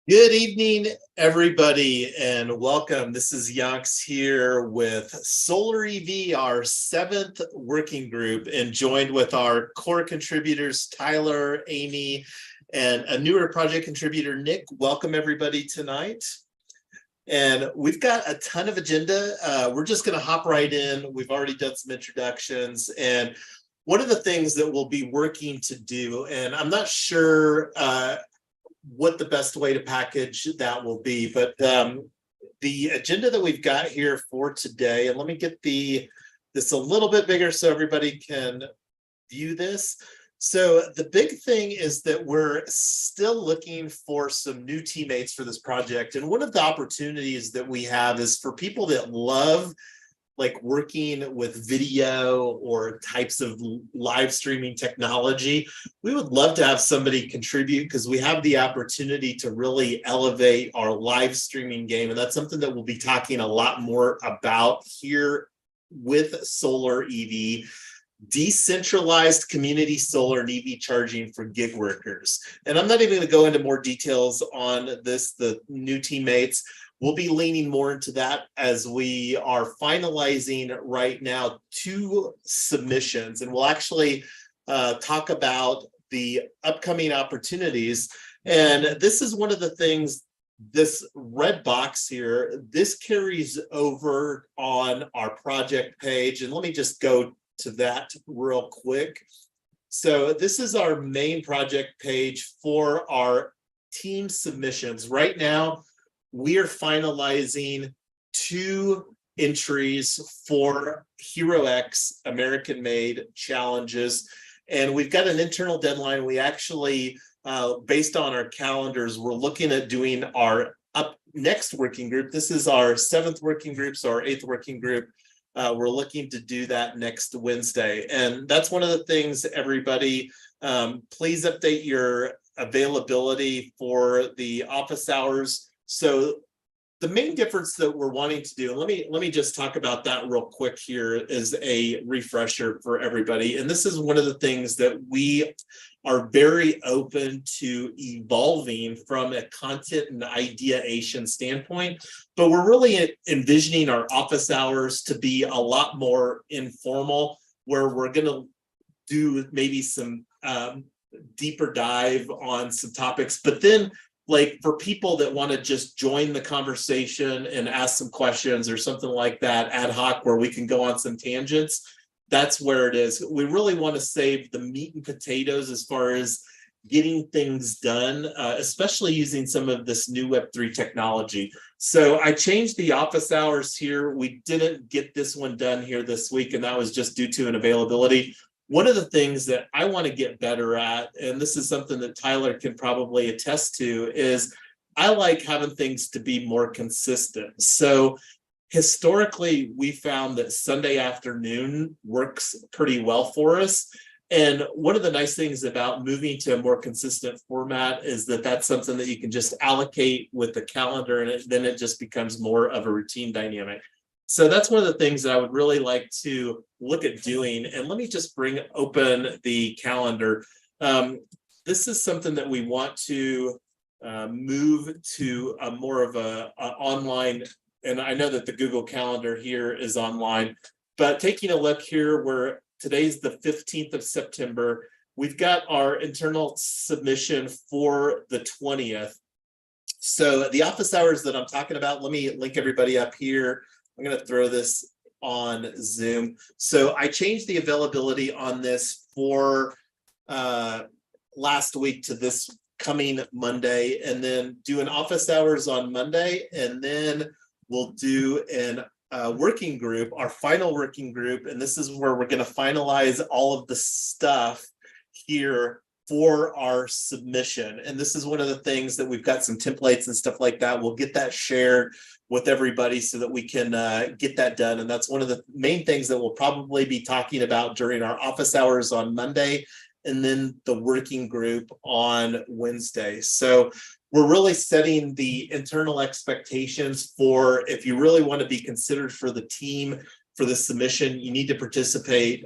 Good evening, everybody, and welcome. This is Yanks here with Solar EV, our seventh working group, and joined with our core contributors, Tyler, Amy, and a newer project contributor, Nick. Welcome, everybody, tonight. And we've got a ton of agenda. We're just going to hop right in. We've already done some introductions, and one of the things that we'll be working to do, and I'm not sure what the best way to package that will be, but the agenda that we've got here for today, and let me get this a little bit bigger so everybody can view this. So the big thing is that we're still looking for some new teammates for this project, and one of the opportunities that we have is for people that love like working with video or types of live streaming technology. We would love to have somebody contribute because we have the opportunity to really elevate our live streaming game. And that's something that we'll be talking a lot more about here with Solar EV. Decentralized community solar and EV charging for gig workers. And I'm not even going to go into more details on this, the new teammates. We'll be leaning more into that as we are finalizing right now 2 submissions, and we'll actually talk about the upcoming opportunities. And this is one of the things, this red box here, this carries over on our project page. And let me just go to that real quick. So this is our main project page for our team submissions. Right now, we are finalizing 2 entries for Hero X American-made challenges. And we've got an internal deadline. We actually, based on our calendars, we're looking at doing our next working group. This is our 7th working group, so our 8th working group. We're looking to do that next Wednesday. And that's one of the things, everybody, please update your availability for the office hours. So the main difference that we're wanting to do, and let me just talk about that real quick here as a refresher for everybody. And this is one of the things that we are very open to evolving from a content and ideation standpoint, but we're really envisioning our office hours to be a lot more informal, where we're going to do maybe some deeper dive on some topics, but then like for people that want to just join the conversation and ask some questions or something like that ad hoc where we can go on some tangents, that's where it is. We really want to save the meat and potatoes as far as getting things done, especially using some of this new Web3 technology. So I changed the office hours here. We didn't get this one done here this week, and that was just due to an availability. One of the things that I want to get better at, and this is something that Tyler can probably attest to, is I like having things to be more consistent. So historically, we found that Sunday afternoon works pretty well for us. And one of the nice things about moving to a more consistent format is that that's something that you can just allocate with the calendar, and then it just becomes more of a routine dynamic. So that's one of the things that I would really like to look at doing. And let me just open the calendar. This is something that we want to move to a more of a online, and I know that the Google Calendar here is online, but taking a look here, where today's the 15th of September, we've got our internal submission for the 20th. So the office hours that I'm talking about, let me link everybody up here. I'm going to throw this on Zoom. So I changed the availability on this for last week to this coming Monday, and then do an office hours on Monday, and then we'll do an working group, our final working group, and this is where we're going to finalize all of the stuff here for our submission. And this is one of the things that we've got some templates and stuff like that. We'll get that shared with everybody so that we can get that done. And that's one of the main things that we'll probably be talking about during our office hours on Monday, and then the working group on Wednesday. So we're really setting the internal expectations for, if you really want to be considered for the team for the submission, you need to participate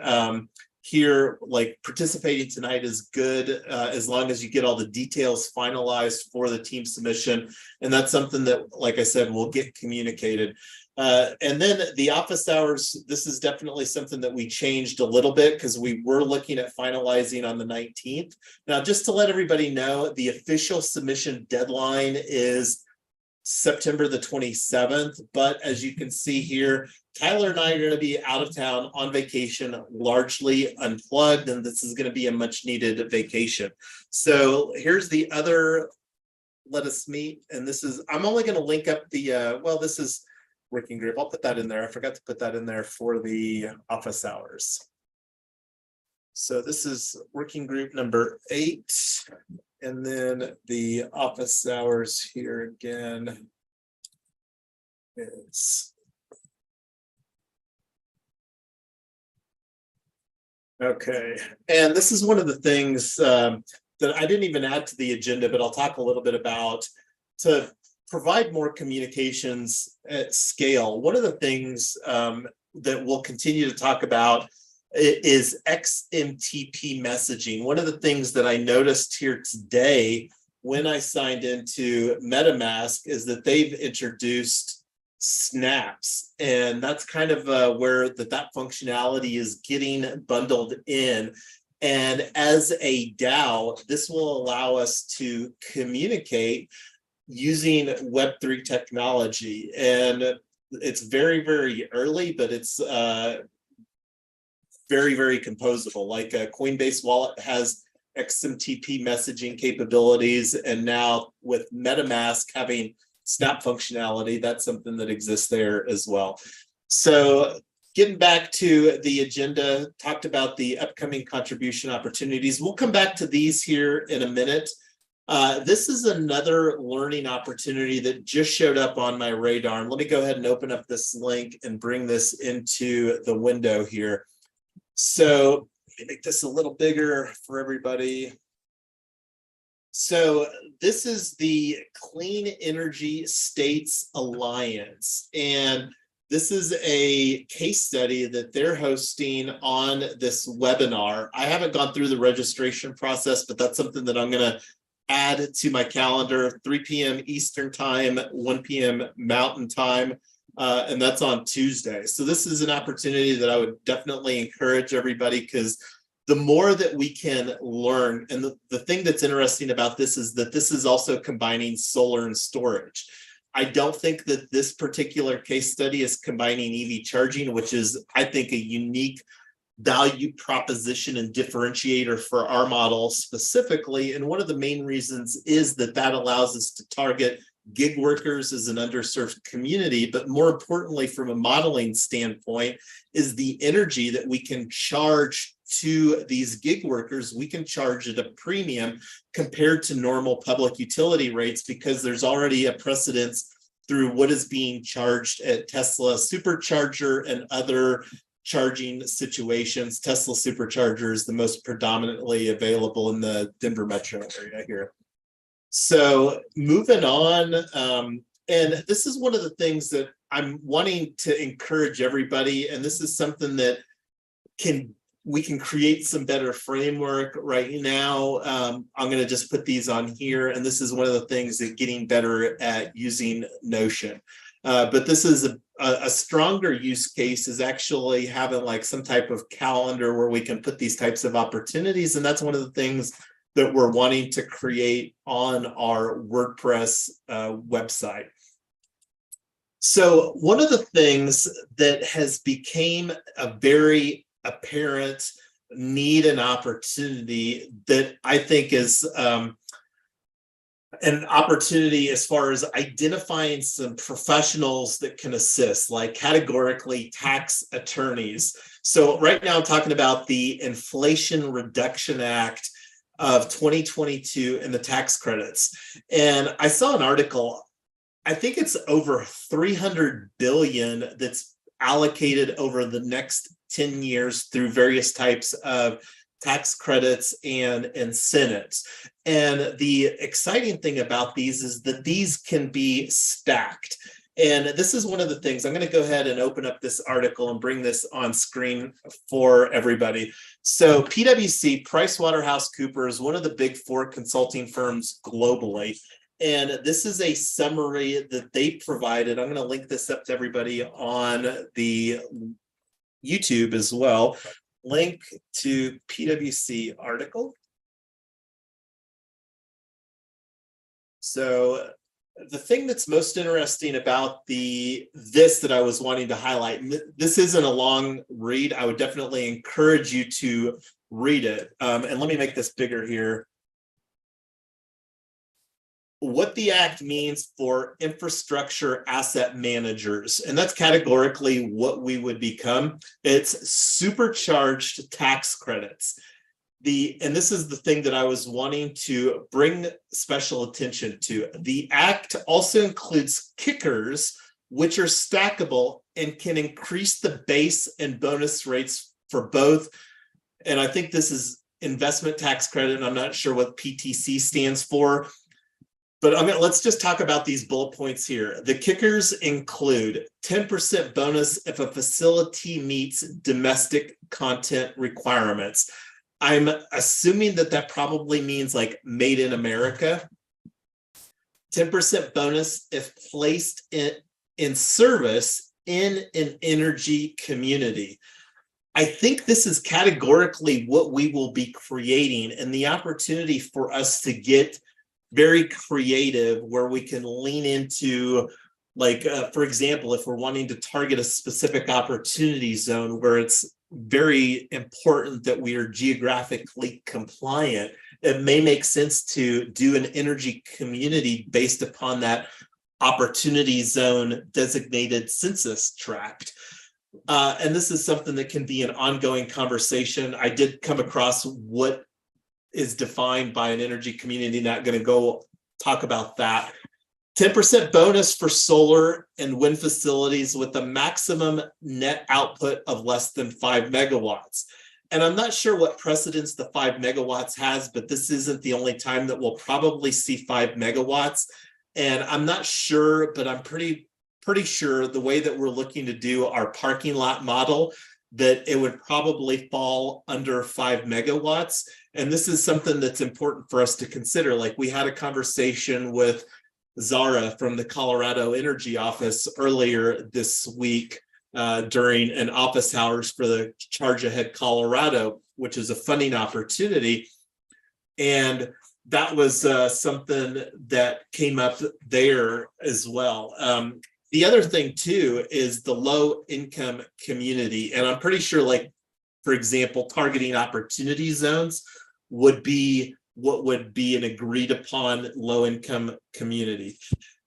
here, like participating tonight is good as long as you get all the details finalized for the team submission. And that's something that, like I said, will get communicated. And then the office hours, this is definitely something that we changed a little bit because we were looking at finalizing on the 19th. Now, just to let everybody know, the official submission deadline is September the 27th. But as you can see here, Tyler and I are going to be out of town on vacation, largely unplugged, and this is going to be a much needed vacation. So here's the other let us meet. And this is, I'm only going to link up the, well, this is working group. I'll put that in there. I forgot to put that in there for the office hours. So this is working group number 8. And then the office hours here again is. Okay. And this is one of the things that I didn't even add to the agenda, but I'll talk a little bit about to provide more communications at scale. One of the things that we'll continue to talk about is XMTP messaging. One of the things that I noticed here today when I signed into MetaMask is that they've introduced snaps, and that's kind of where that functionality is getting bundled in. And as a DAO, this will allow us to communicate using Web3 technology. And it's very, very early, but it's very, very composable. Like a Coinbase wallet has XMTP messaging capabilities, and now with MetaMask having snap functionality, that's something that exists there as well. So getting back to the agenda, talked about the upcoming contribution opportunities. We'll come back to these here in a minute. This is another learning opportunity that just showed up on my radar. And let me go ahead and open up this link and bring this into the window here. So let me make this a little bigger for everybody. So this is the Clean Energy States Alliance. And this is a case study that they're hosting on this webinar. I haven't gone through the registration process, but that's something that I'm going to add to my calendar. 3 p.m. Eastern time, 1 p.m. Mountain time. And that's on Tuesday. So this is an opportunity that I would definitely encourage everybody, because the more that we can learn, and the thing that's interesting about this is that this is also combining solar and storage. I don't think that this particular case study is combining EV charging, which is, I think, a unique value proposition and differentiator for our model specifically. And one of the main reasons is that that allows us to target gig workers as an underserved community, but more importantly, from a modeling standpoint, is the energy that we can charge to these gig workers. We can charge at a premium compared to normal public utility rates, because there's already a precedence through what is being charged at Tesla Supercharger and other charging situations. Tesla Supercharger is the most predominantly available in the Denver metro area here. So moving on, and this is one of the things that I'm wanting to encourage everybody, and this is something that we can create some better framework right now. I'm going to just put these on here, and this is one of the things that getting better at using Notion. But this is a stronger use case is actually having like some type of calendar where we can put these types of opportunities, and that's one of the things that we're wanting to create on our WordPress website. So one of the things that has become a very apparent need and opportunity that I think is an opportunity as far as identifying some professionals that can assist, like categorically tax attorneys. So right now I'm talking about the Inflation Reduction Act of 2022 and the tax credits. And I saw an article, I think it's over 300 billion that's allocated over the next 10 years through various types of tax credits and incentives. And the exciting thing about these is that these can be stacked. And this is one of the things, I'm going to go ahead and open up this article and bring this on screen for everybody. So PwC, PricewaterhouseCoopers, one of the big four consulting firms globally. And this is a summary that they provided. I'm going to link this up to everybody on the YouTube as well. Link to PwC article. So the thing that's most interesting about this that I was wanting to highlight, and this isn't a long read, I would definitely encourage you to read it. And let me make this bigger here. What the act means for infrastructure asset managers, and that's categorically what we would become. It's supercharged tax credits. And this is the thing that I was wanting to bring special attention to. The act also includes kickers, which are stackable and can increase the base and bonus rates for both. And I think this is investment tax credit, and I'm not sure what PTC stands for. But let's just talk about these bullet points here. The kickers include 10% bonus if a facility meets domestic content requirements. I'm assuming that probably means like made in America. 10% bonus if placed in service in an energy community. I think this is categorically what we will be creating, and the opportunity for us to get very creative where we can lean into, like, for example, if we're wanting to target a specific opportunity zone where it's very important that we are geographically compliant, it may make sense to do an energy community based upon that opportunity zone designated census tract. And this is something that can be an ongoing conversation. I did come across what is defined by an energy community, not going to go talk about that. 10% bonus for solar and wind facilities with a maximum net output of less than 5 megawatts. And I'm not sure what precedence the 5 megawatts has, but this isn't the only time that we'll probably see 5 megawatts. And I'm not sure, but I'm pretty sure the way that we're looking to do our parking lot model, that it would probably fall under 5 megawatts. And this is something that's important for us to consider. Like, we had a conversation with Zara from the Colorado Energy Office earlier this week during an office hours for the Charge Ahead Colorado, which is a funding opportunity. And that was something that came up there as well. The other thing too is the low income community. And I'm pretty sure, like, for example, targeting opportunity zones would be what would be an agreed upon low income community.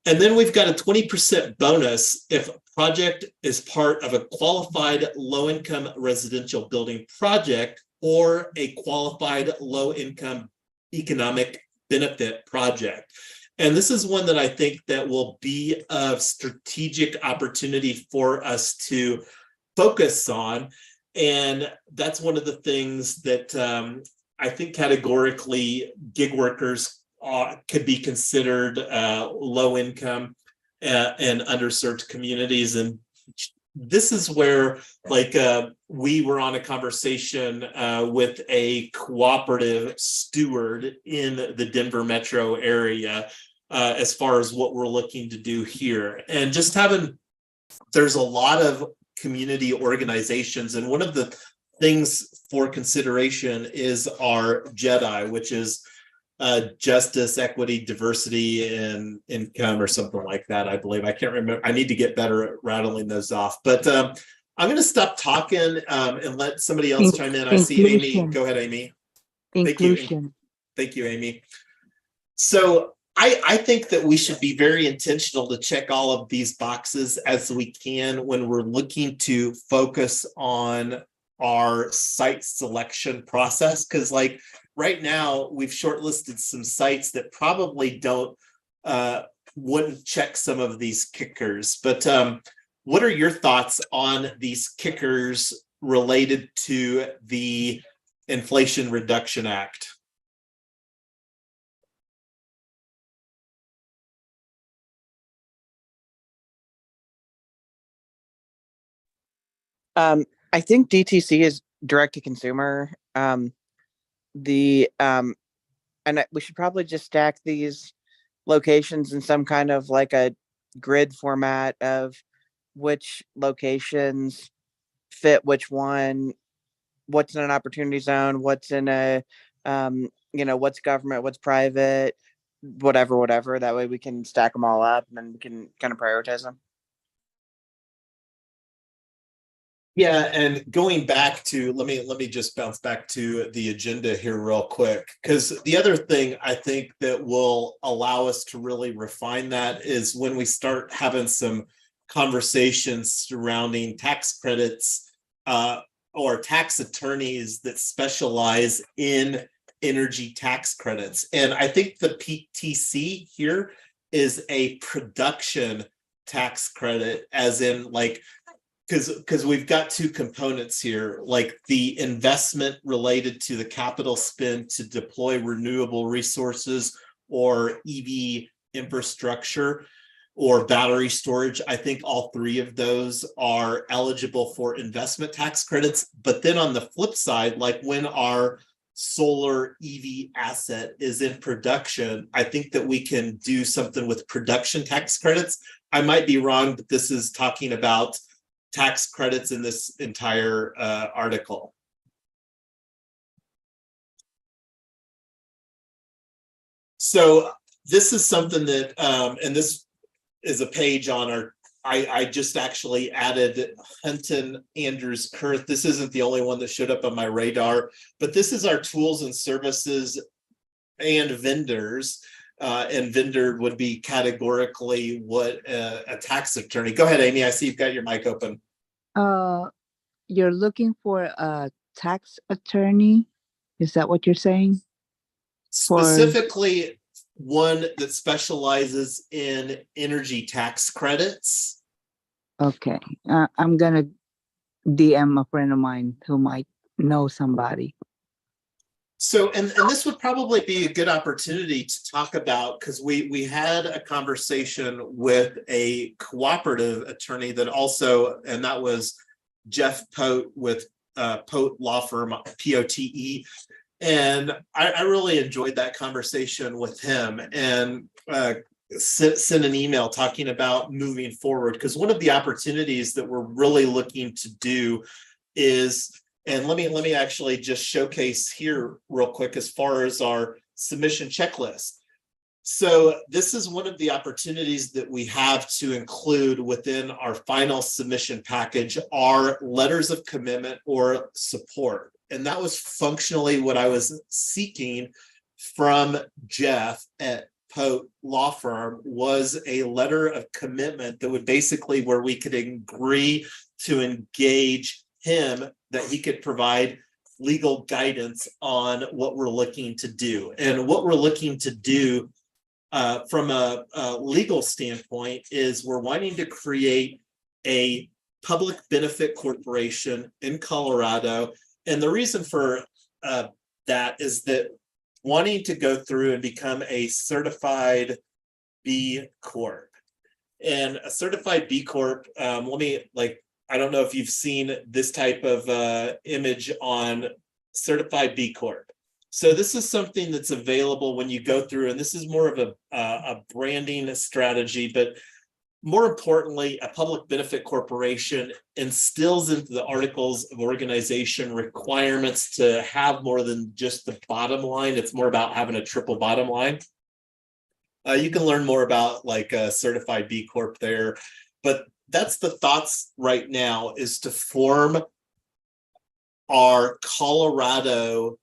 And then we've got a 20% bonus if a project is part of a qualified low income residential building project or a qualified low income economic benefit project. And this is one that I think that will be of strategic opportunity for us to focus on. And that's one of the things that I think categorically gig workers could be considered low income and underserved communities. And this is where, like, we were on a conversation with a cooperative steward in the Denver metro area as far as what we're looking to do here. And just there's a lot of community organizations, and one of the things for consideration is our JEDI, which is justice, equity, diversity, and income, or something like that, I believe. I can't remember. I need to get better at rattling those off. But I'm going to stop talking and let somebody else chime in. I see Amy. Go ahead, Amy. Inclusion. Thank you, Amy. So I think that we should be very intentional to check all of these boxes as we can when we're looking to focus on our site selection process. Because, like, right now, we've shortlisted some sites that probably wouldn't check some of these kickers. But what are your thoughts on these kickers related to the Inflation Reduction Act? I think DTC is direct to consumer. And we should probably just stack these locations in some kind of like a grid format of which locations fit which one, what's in an opportunity zone, what's in a, what's government, what's private, whatever. That way we can stack them all up and then we can kind of prioritize them. Yeah, and going back to let me just bounce back to the agenda here real quick, because the other thing I think that will allow us to really refine that is when we start having some conversations surrounding tax credits or tax attorneys that specialize in energy tax credits. And I think the PTC here is a production tax credit, as in like, because we've got two components here, like the investment related to the capital spend to deploy renewable resources or EV infrastructure or battery storage. I think all three of those are eligible for investment tax credits. But then on the flip side, like when our solar EV asset is in production, I think that we can do something with production tax credits. I might be wrong, but this is talking about tax credits in this entire article. So this is something that, and this is a page on our, I just actually added Hunton Andrews Kurth. This isn't the only one that showed up on my radar, but this is our tools and services and vendors. And vendor would be categorically what a tax attorney. Go ahead, Amy. I see you've got your mic open. You're looking for a tax attorney? Is that what you're saying? Specifically, one that specializes in energy tax credits. Okay. I'm going to DM a friend of mine who might know somebody. So, and this would probably be a good opportunity to talk about, because we had a conversation with a cooperative attorney that also, and that was Jeff Pote with Pote Law Firm, POTE. And I really enjoyed that conversation with him and sent an email talking about moving forward, because one of the opportunities that we're really looking to do is, and let me actually just showcase here real quick as far as our submission checklist. So this is one of the opportunities that we have to include within our final submission package are letters of commitment or support. And that was functionally what I was seeking from Jeff at Pote Law Firm, was a letter of commitment that would basically where we could agree to engage him, that he could provide legal guidance on what we're looking to do. And what we're looking to do from a legal standpoint is we're wanting to create a public benefit corporation in Colorado. And the reason for that is that wanting to go through and become a certified B Corp. And a certified B Corp, I don't know if you've seen this type of image on certified B Corp. So this is something that's available when you go through, and this is more of a branding strategy, but more importantly, a public benefit corporation instills into the articles of organization requirements to have more than just the bottom line. It's more about having a triple bottom line. You can learn more about like a certified B Corp there, but that's the thoughts right now, is to form our Colorado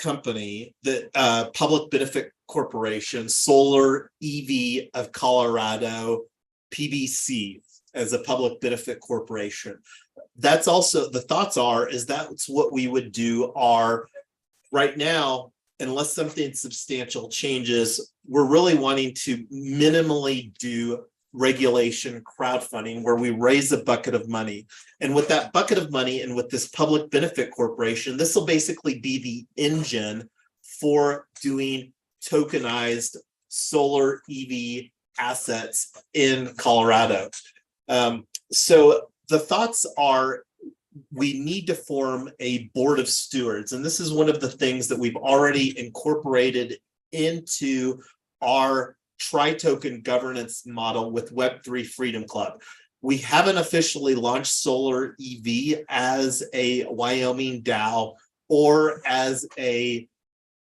company, the public benefit corporation, Solar EV of Colorado, PBC, as a public benefit corporation. That's also the thoughts is that's what we would do. Are right now, unless something substantial changes, we're really wanting to minimally do regulation crowdfunding, where we raise a bucket of money. And with that bucket of money and with this public benefit corporation, this will basically be the engine for doing tokenized solar EV assets in Colorado. So the thoughts are, we need to form a board of stewards. And this is one of the things that we've already incorporated into our tri-token governance model with Web3 Freedom Club. We haven't officially launched Solar EV as a Wyoming DAO or as a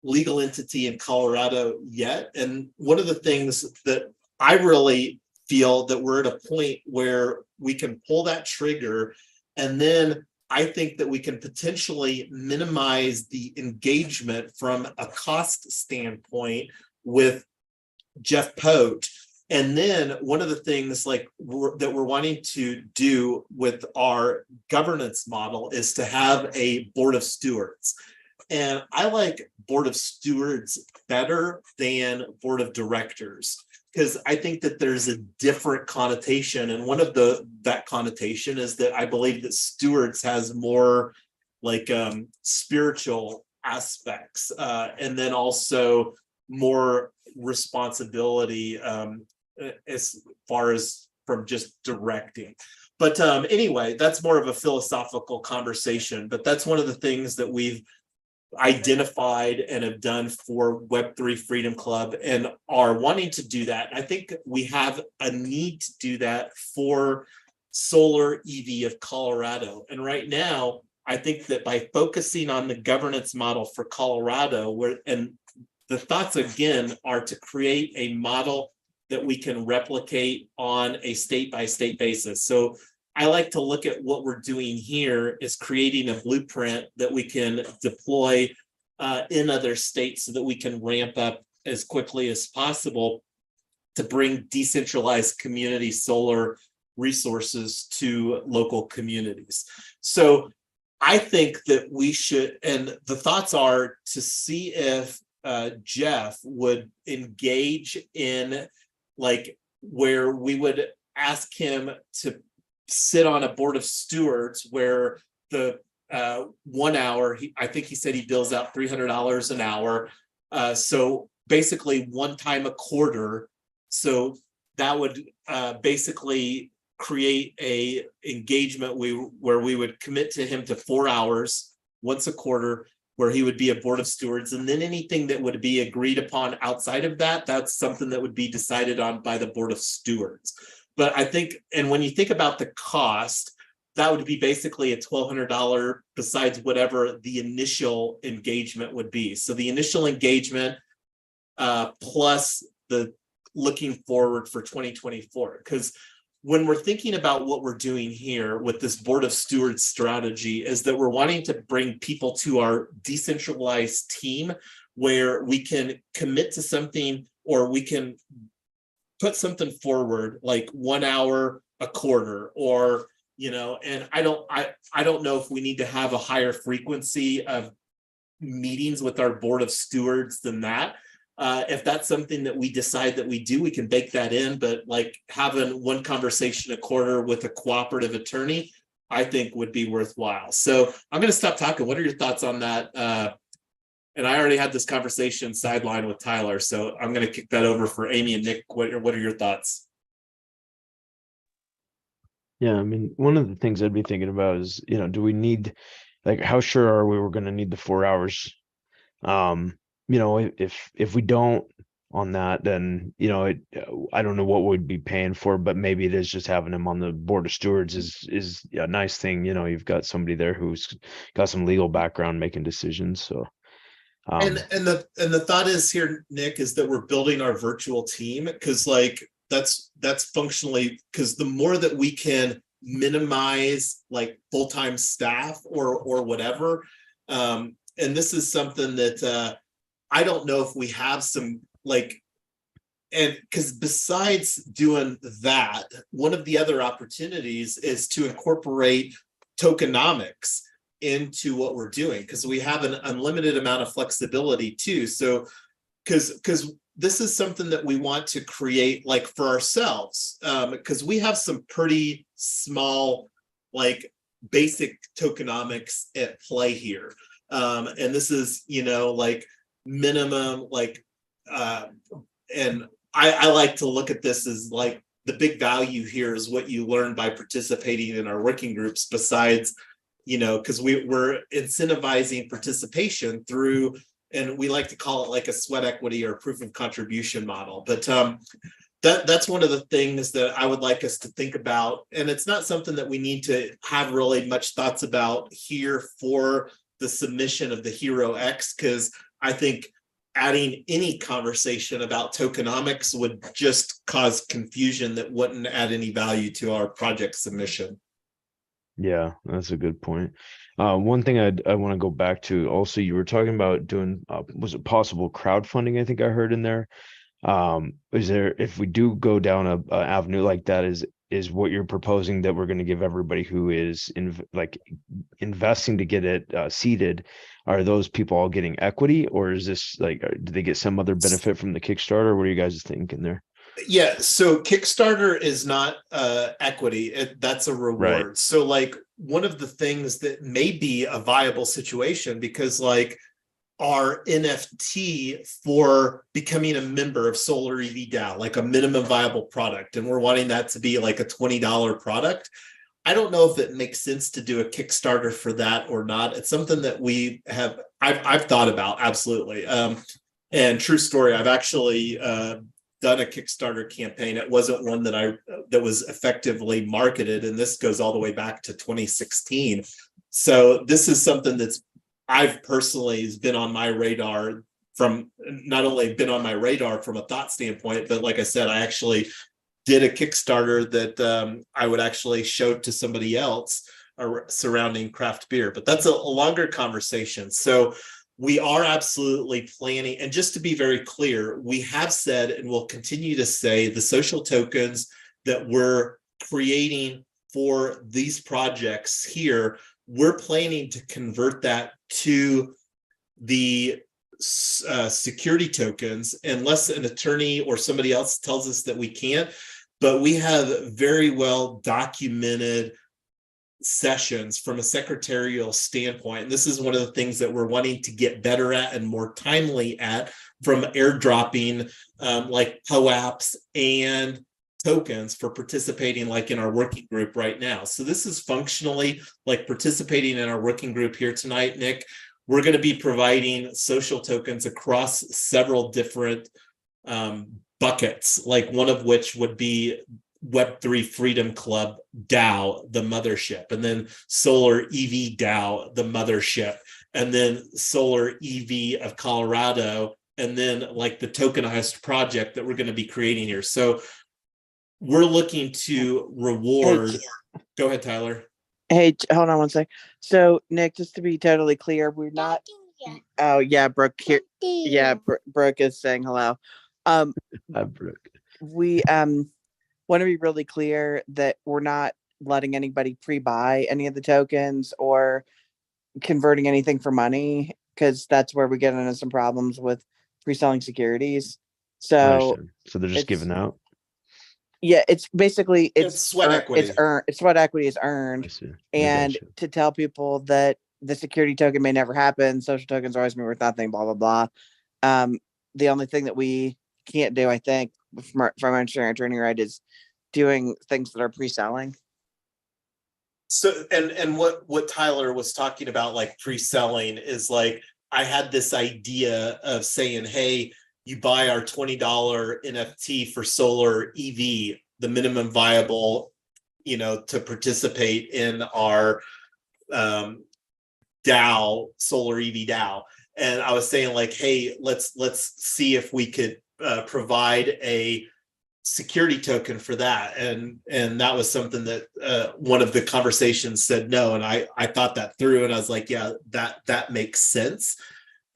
legal entity in Colorado yet. And one of the things that I really feel that we're at a point where we can pull that trigger, and then I think that we can potentially minimize the engagement from a cost standpoint with Jeff Pote. And then one of the things that we're wanting to do with our governance model is to have a board of stewards. And I like board of stewards better than board of directors, because I think that there's a different connotation. And one of that connotation is that I believe that stewards has more like spiritual aspects, and then also more responsibility as far as from just directing. But anyway, that's more of a philosophical conversation. But that's one of the things that we've identified and have done for Web3 Freedom Club and are wanting to do that. I think we have a need to do that for Solar EV of Colorado. And right now, I think that by focusing on the governance model for Colorado, and the thoughts again are to create a model that we can replicate on a state-by-state basis. So I like to look at what we're doing here is creating a blueprint that we can deploy in other states so that we can ramp up as quickly as possible to bring decentralized community solar resources to local communities. So I think that we should, and the thoughts are to see if Jeff would engage in like where we would ask him to sit on a board of stewards where the 1 hour, I think he said he bills out $300 an hour. So basically one time a quarter. So that would basically create a engagement where we would commit to him to 4 hours once a quarter, where he would be a board of stewards. And then anything that would be agreed upon outside of that, that's something that would be decided on by the board of stewards. But I think, and when you think about the cost, that would be basically a $1,200 besides whatever the initial engagement would be. So the initial engagement plus the looking forward for 2024. Because when we're thinking about what we're doing here with this board of stewards strategy is that we're wanting to bring people to our decentralized team where we can commit to something, or we can put something forward like 1 hour a quarter, or and I don't know if we need to have a higher frequency of meetings with our board of stewards than that. If that's something that we decide that we do, we can bake that in, but like having one conversation a quarter with a cooperative attorney, I think would be worthwhile. So I'm going to stop talking. What are your thoughts on that? And I already had this conversation sideline with Tyler, so I'm going to kick that over for Amy and Nick. What are your thoughts? Yeah, I mean, one of the things I'd be thinking about is, do we need, like, how sure are we we're going to need the 4 hours? If we don't on that, then, I don't know what we'd be paying for, but maybe it is just having him on the board of stewards is a nice thing. You've got somebody there who's got some legal background making decisions. So. And the thought is here, Nick, is that we're building our virtual team, because like that's functionally, because the more that we can minimize like full-time staff or whatever, and this is something that I don't know if we have some like, and because besides doing that, one of the other opportunities is to incorporate tokenomics into what we're doing, because we have an unlimited amount of flexibility too. So because this is something that we want to create like for ourselves, because we have some pretty small like basic tokenomics at play here, and this is like minimum like and I like to look at this as like the big value here is what you learn by participating in our working groups, besides because we're incentivizing participation through, and we like to call it like a sweat equity or proof of contribution model. But that's one of the things that I would like us to think about. And it's not something that we need to have really much thoughts about here for the submission of the Hero X, because I think adding any conversation about tokenomics would just cause confusion that wouldn't add any value to our project submission. Yeah, that's a good point. One thing I want to go back to also, you were talking about doing, was it possible crowdfunding? I think I heard in there. Is there, if we do go down a avenue like that, is what you're proposing that we're going to give everybody who is investing to get it seeded, are those people all getting equity, or is this like, do they get some other benefit from the Kickstarter? What are you guys thinking there? Yeah, so Kickstarter is not equity, that's a reward. Right. So like one of the things that may be a viable situation, because like our NFT for becoming a member of Solar EV DAO, like a minimum viable product, and we're wanting that to be like a $20 product. I don't know if it makes sense to do a Kickstarter for that or not. It's something that I've thought about, absolutely. And true story, I've actually done a Kickstarter campaign. It wasn't one that was effectively marketed, and this goes all the way back to 2016. So this is something that's I've personally has been on my radar, from not only been on my radar from a thought standpoint, but like I said, I actually did a Kickstarter that I would actually show to somebody else surrounding craft beer. But that's a longer conversation. So we are absolutely planning. And just to be very clear, we have said and will continue to say the social tokens that we're creating for these projects here, we're planning to convert that to the security tokens, unless an attorney or somebody else tells us that we can't. But we have very well documented sessions from a secretarial standpoint. And this is one of the things that we're wanting to get better at and more timely at, from airdropping like POAPs and tokens for participating like in our working group right now. So this is functionally like participating in our working group here tonight, Nick. We're going to be providing social tokens across several different buckets, like one of which would be Web3 Freedom Club DAO, the mothership, and then Solar EV DAO, the mothership, and then Solar EV of Colorado, and then like the tokenized project that we're going to be creating here. So we're looking to reward. Go ahead, Tyler. Hey, hold on one sec. So, Nick, just to be totally clear, we're not. Oh yeah, Brooke here. Yeah, Brooke is saying hello. Hi, Brooke. We want to be really clear that we're not letting anybody pre-buy any of the tokens or converting anything for money, because that's where we get into some problems with pre-selling securities. So they're just giving out. Yeah, it's basically it's sweat equity. It's earned. It's sweat equity is earned, and to tell people that the security token may never happen, social tokens are always going to be worth nothing, blah blah blah. The only thing that we can't do, I think, from our insurance attorney, right, is doing things that are pre-selling. So and what Tyler was talking about, like pre-selling, is like I had this idea of saying, hey, you buy our $20 NFT for Solar EV, the minimum viable, to participate in our DAO, Solar EV DAO. And I was saying like, hey, let's see if we could provide a security token for that. And that was something that one of the conversations said no. And I thought that through, and I was like, yeah, that makes sense.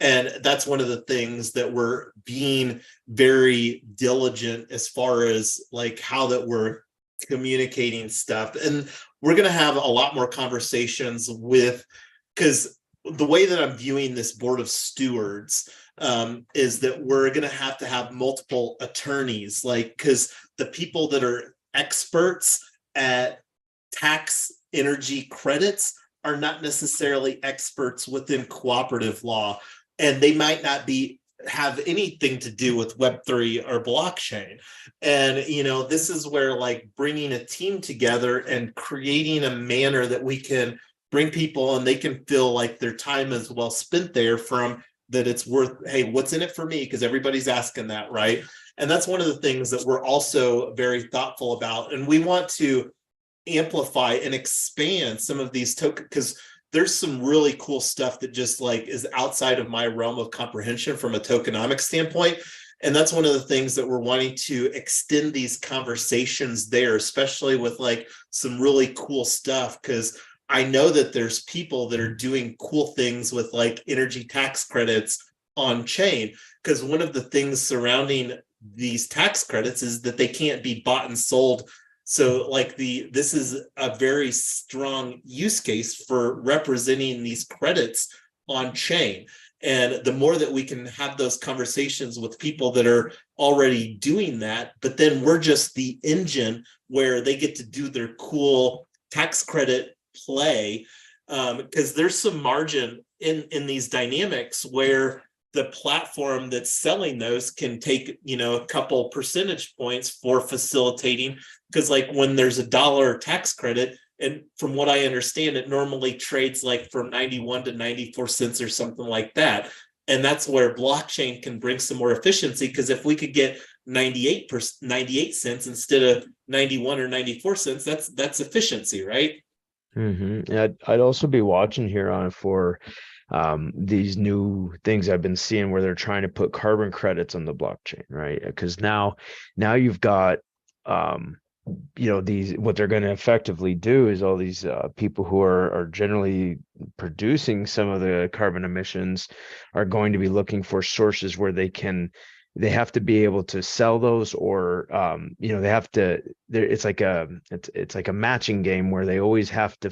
And that's one of the things that we're being very diligent as far as like how that we're communicating stuff. And we're going to have a lot more conversations with, because the way that I'm viewing this board of stewards is that we're going to have multiple attorneys, like, because the people that are experts at tax energy credits are not necessarily experts within cooperative law. And they might not have anything to do with Web3 or blockchain. And, this is where like bringing a team together and creating a manner that we can bring people and they can feel like their time is well spent there, from that it's worth, hey, what's in it for me? Because everybody's asking that, right? And that's one of the things that we're also very thoughtful about. And we want to amplify and expand some of these tokens, because there's some really cool stuff that just like is outside of my realm of comprehension from a tokenomics standpoint. And that's one of the things that we're wanting to extend these conversations there, especially with like some really cool stuff, because I know that there's people that are doing cool things with like energy tax credits on chain, because one of the things surrounding these tax credits is that they can't be bought and sold. So like this is a very strong use case for representing these credits on chain. And the more that we can have those conversations with people that are already doing that, but then we're just the engine where they get to do their cool tax credit play, because there's some margin in these dynamics where the platform that's selling those can take, a couple percentage points for facilitating, because like when there's $1 tax credit, and from what I understand, it normally trades like from 91 to 94 cents or something like that. And that's where blockchain can bring some more efficiency, because if we could get 98 cents instead of 91 or 94 cents, that's efficiency, right? Yeah, I'd also be watching here on for these new things I've been seeing where they're trying to put carbon credits on the blockchain, right? Because now you've got these, what they're going to effectively do is all these people who are generally producing some of the carbon emissions are going to be looking for sources where they have to be able to sell those, or they have to, it's like a matching game where they always have to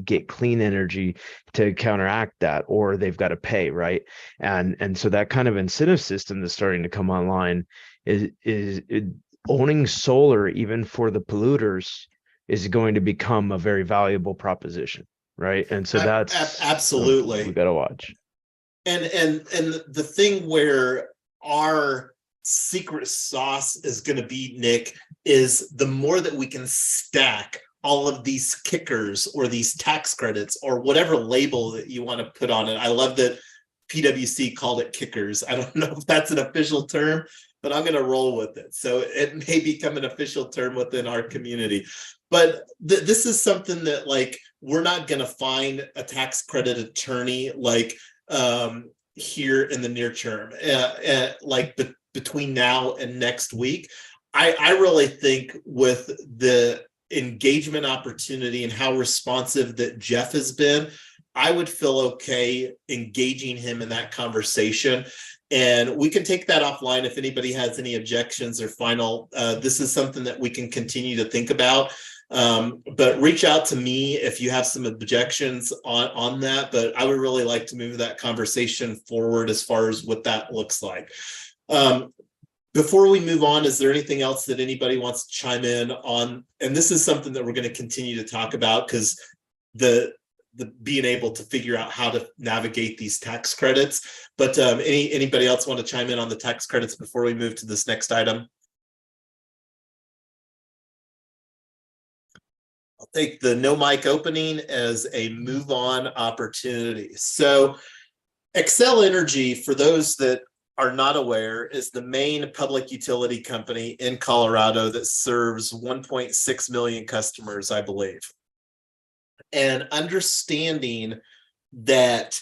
get clean energy to counteract that, or they've got to pay, right? And so that kind of incentive system that's starting to come online is owning solar, even for the polluters, is going to become a very valuable proposition, right? And so that's absolutely, we got to watch. And the thing where our secret sauce is going to be, Nick, is the more that we can stack all of these kickers or these tax credits or whatever label that you want to put on it. I love that PwC called it kickers. I don't know if that's an official term, but I'm going to roll with it. So it may become an official term within our community. But this is something that, like, we're not going to find a tax credit attorney like here in the near term, between now and next week. I really think with the engagement opportunity and how responsive that Jeff has been, I would feel okay engaging him in that conversation. And we can take that offline if anybody has any objections or final. This is something that we can continue to think about. But reach out to me if you have some objections on that. But I would really like to move that conversation forward as far as what that looks like. Before we move on, is there anything else that anybody wants to chime in on? And this is something that we're going to continue to talk about, because the being able to figure out how to navigate these tax credits. But anybody else want to chime in on the tax credits before we move to this next item? I'll take the no mic opening as a move on opportunity. So Xcel Energy, for those that are not aware, is the main public utility company in Colorado that serves 1.6 million customers, I believe. And understanding that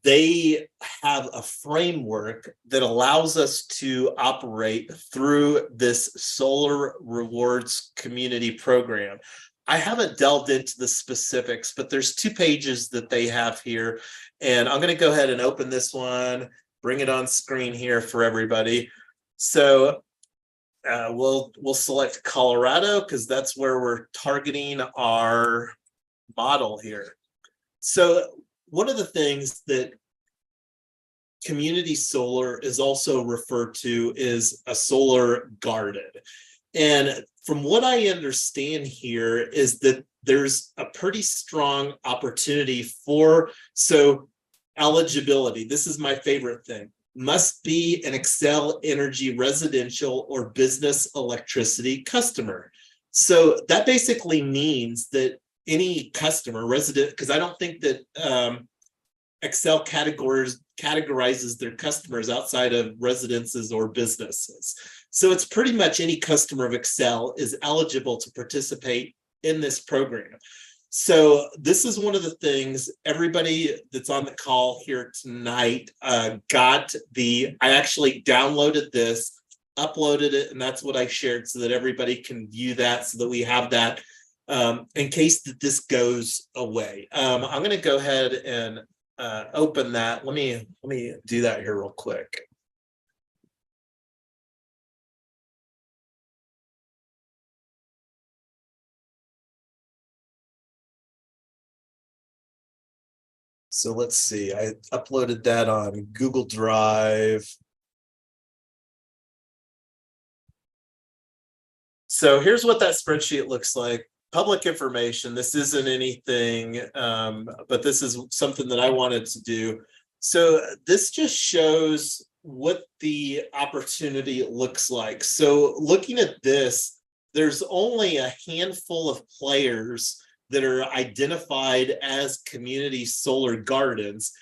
they have a framework that allows us to operate through this solar rewards community program. I haven't delved into the specifics, but there's 2 pages that they have here. And I'm going to go ahead and open this one, bring it on screen here for everybody. So we'll select Colorado because that's where we're targeting our model here. So one of the things that community solar is also referred to is a solar garden. And from what I understand here is that there's a pretty strong opportunity for, so eligibility, this is my favorite thing, must be an Xcel Energy residential or business electricity customer. So that basically means that any customer, resident, because I don't think that Excel categorizes their customers outside of residences or businesses. So it's pretty much any customer of Excel is eligible to participate in this program. So this is one of the things everybody that's on the call here tonight got I actually downloaded this, uploaded it, and that's what I shared so that everybody can view that, so that we have that in case that this goes away. I'm going to go ahead and open that. Let me do that here real quick. So let's see, I uploaded that on Google Drive. So here's what that spreadsheet looks like. Public information. This isn't anything, but this is something that I wanted to do. So this just shows what the opportunity looks like. So looking at this, there's only a handful of players that are identified as community solar gardens.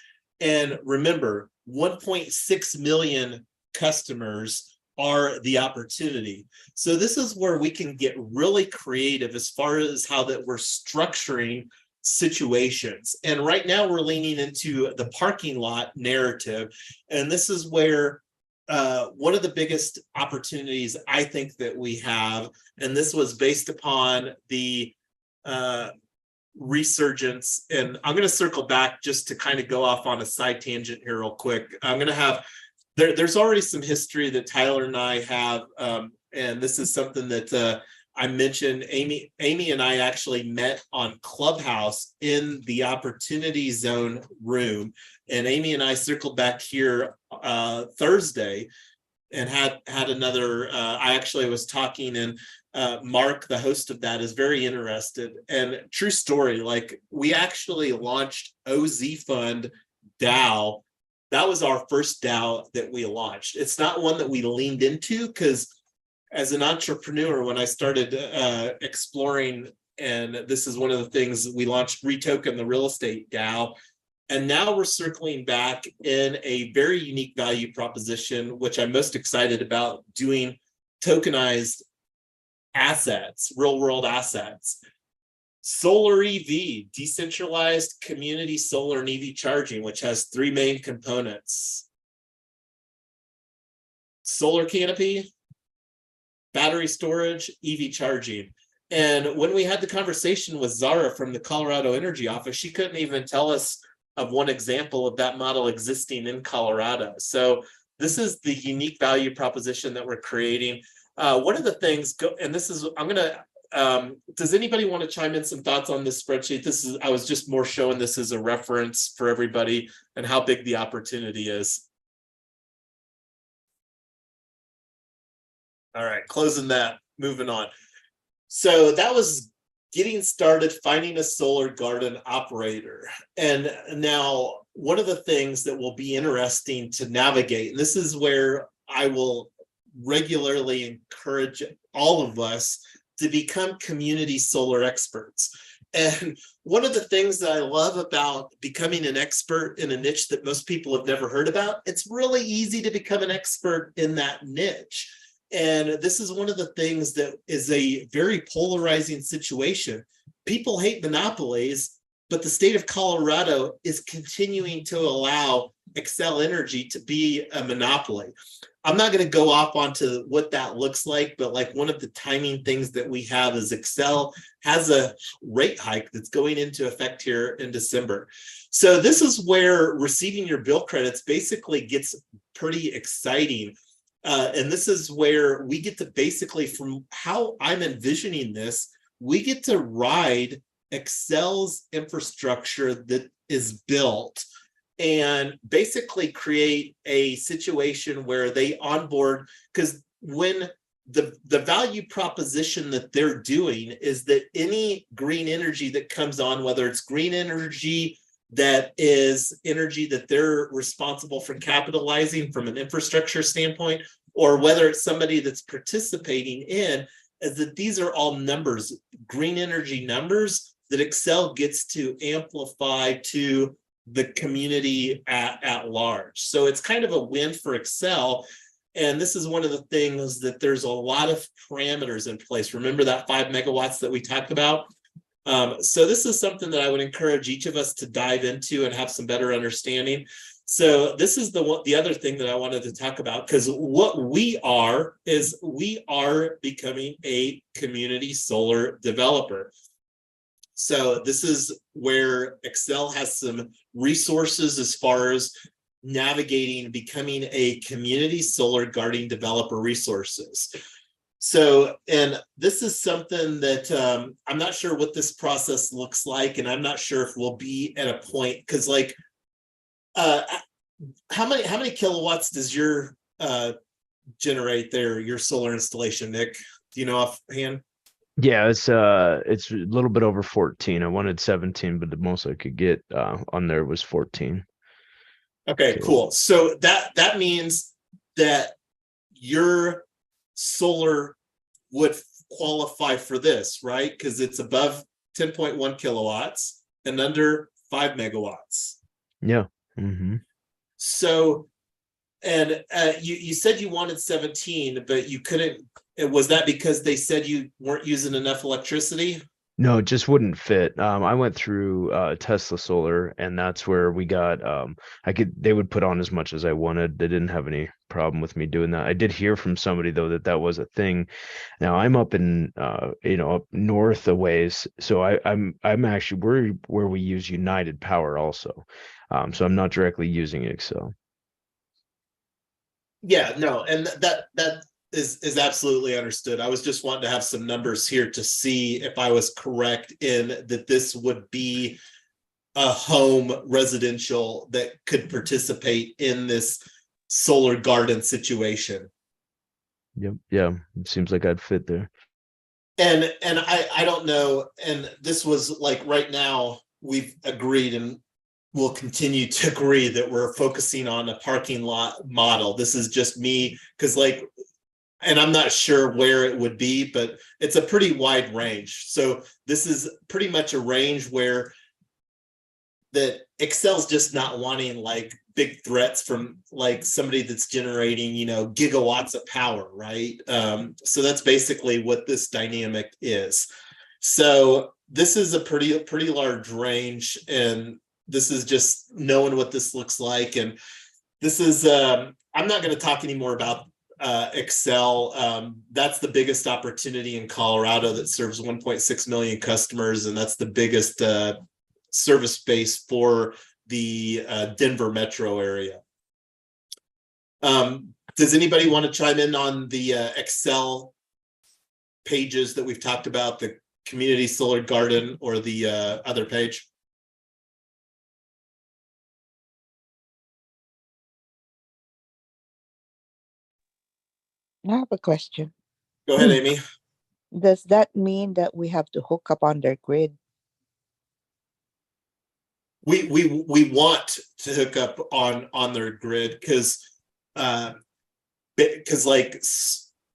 And remember, 1.6 million customers are the opportunity. So this is where we can get really creative as far as how that we're structuring situations. And right now we're leaning into the parking lot narrative. And this is where one of the biggest opportunities I think that we have, and this was based upon the resurgence, and I'm going to circle back just to kind of go off on a side tangent here real quick. I'm going to have, there's already some history that Tyler and I have, and this is something that I mentioned. Amy and I actually met on Clubhouse in the Opportunity Zone room, and Amy and I circled back here Thursday and had another, I actually was talking, and Mark, the host of that, is very interested. And true story, like we actually launched OZ Fund DAO. That was our first DAO that we launched. It's not one that we leaned into, because as an entrepreneur, when I started exploring, and this is one of the things we launched, Retoken, the real estate DAO. And now we're circling back in a very unique value proposition, which I'm most excited about, doing tokenized assets, real world assets. Solar EV, decentralized community solar and EV charging, which has three main components: solar canopy, battery storage, EV charging. And when we had the conversation with Zara from the Colorado Energy Office, she couldn't even tell us of one example of that model existing in Colorado. So this is the unique value proposition that we're creating. One of the things, and this is, I'm gonna, does anybody want to chime in some thoughts on this spreadsheet? This is, I was just more showing this as a reference for everybody and how big the opportunity is. All right, closing that, moving on. So that was getting started, finding a solar garden operator. And now one of the things that will be interesting to navigate, and this is where I will regularly encourage all of us to become community solar experts. And one of the things that I love about becoming an expert in a niche that most people have never heard about, it's really easy to become an expert in that niche. And this is one of the things that is a very polarizing situation. People hate monopolies, but the state of Colorado is continuing to allow Xcel Energy to be a monopoly. I'm not going to go off onto what that looks like, but like one of the timing things that we have is Xcel has a rate hike that's going into effect here in December. So this is where receiving your bill credits basically gets pretty exciting. And this is where we get to basically, from how I'm envisioning this, we get to ride Xcel's infrastructure that is built and basically create a situation where they onboard, because when the value proposition that they're doing is that any green energy that comes on, whether it's green energy that is energy that they're responsible for capitalizing from an infrastructure standpoint, or whether it's somebody that's participating in, is that these are all numbers, green energy numbers that Excel gets to amplify to the community at large. So it's kind of a win for Excel. And this is one of the things that there's a lot of parameters in place. Remember that 5 megawatts that we talked about? So this is something that I would encourage each of us to dive into and have some better understanding. So this is the other thing that I wanted to talk about, because what we are is we are becoming a community solar developer. So this is where Excel has some resources as far as navigating becoming a community solar guarding developer resources. So, and this is something that I'm not sure what this process looks like, and I'm not sure if we'll be at a point, because like how many kilowatts does your generate there, your solar installation, Nick? Do you know offhand? Yeah, it's a little bit over 14. I wanted 17, but the most I could get on there was 14. Okay, cool. So that means that your solar would qualify for this, right? Because it's above 10.1 kilowatts and under 5 megawatts. Yeah. Mm-hmm. So, and you said you wanted 17, but you couldn't. Was that because they said you weren't using enough electricity? No, it just wouldn't fit. I went through Tesla Solar, and that's where we got they would put on as much as I wanted. They didn't have any problem with me doing that. I did hear from somebody though that was a thing. Now I'm up in up north a ways, so I'm actually where we use United Power also. So I'm not directly using Excel. Yeah, no, and that is absolutely understood. I was just wanting to have some numbers here to see if I was correct in that this would be a home residential that could participate in this solar garden situation. Yep. Yeah, it seems like I'd fit there. And I don't know, and this was like right now we've agreed and we'll continue to agree that we're focusing on a parking lot model. This is just me, because like, and I'm not sure where it would be, but it's a pretty wide range. So this is pretty much a range where that Excel's just not wanting like big threats from like somebody that's generating, gigawatts of power, right? So that's basically what this dynamic is. So this is a pretty large range, and this is just knowing what this looks like. And this is, I'm not going to talk anymore about Excel. That's the biggest opportunity in Colorado that serves 1.6 million customers, and that's the biggest service base for the Denver metro area. Does anybody want to chime in on the Excel pages that we've talked about, the community solar garden or the other page? I have a question. Go ahead, Amy. Does that mean that we have to hook up on their grid? We want to hook up on their grid because like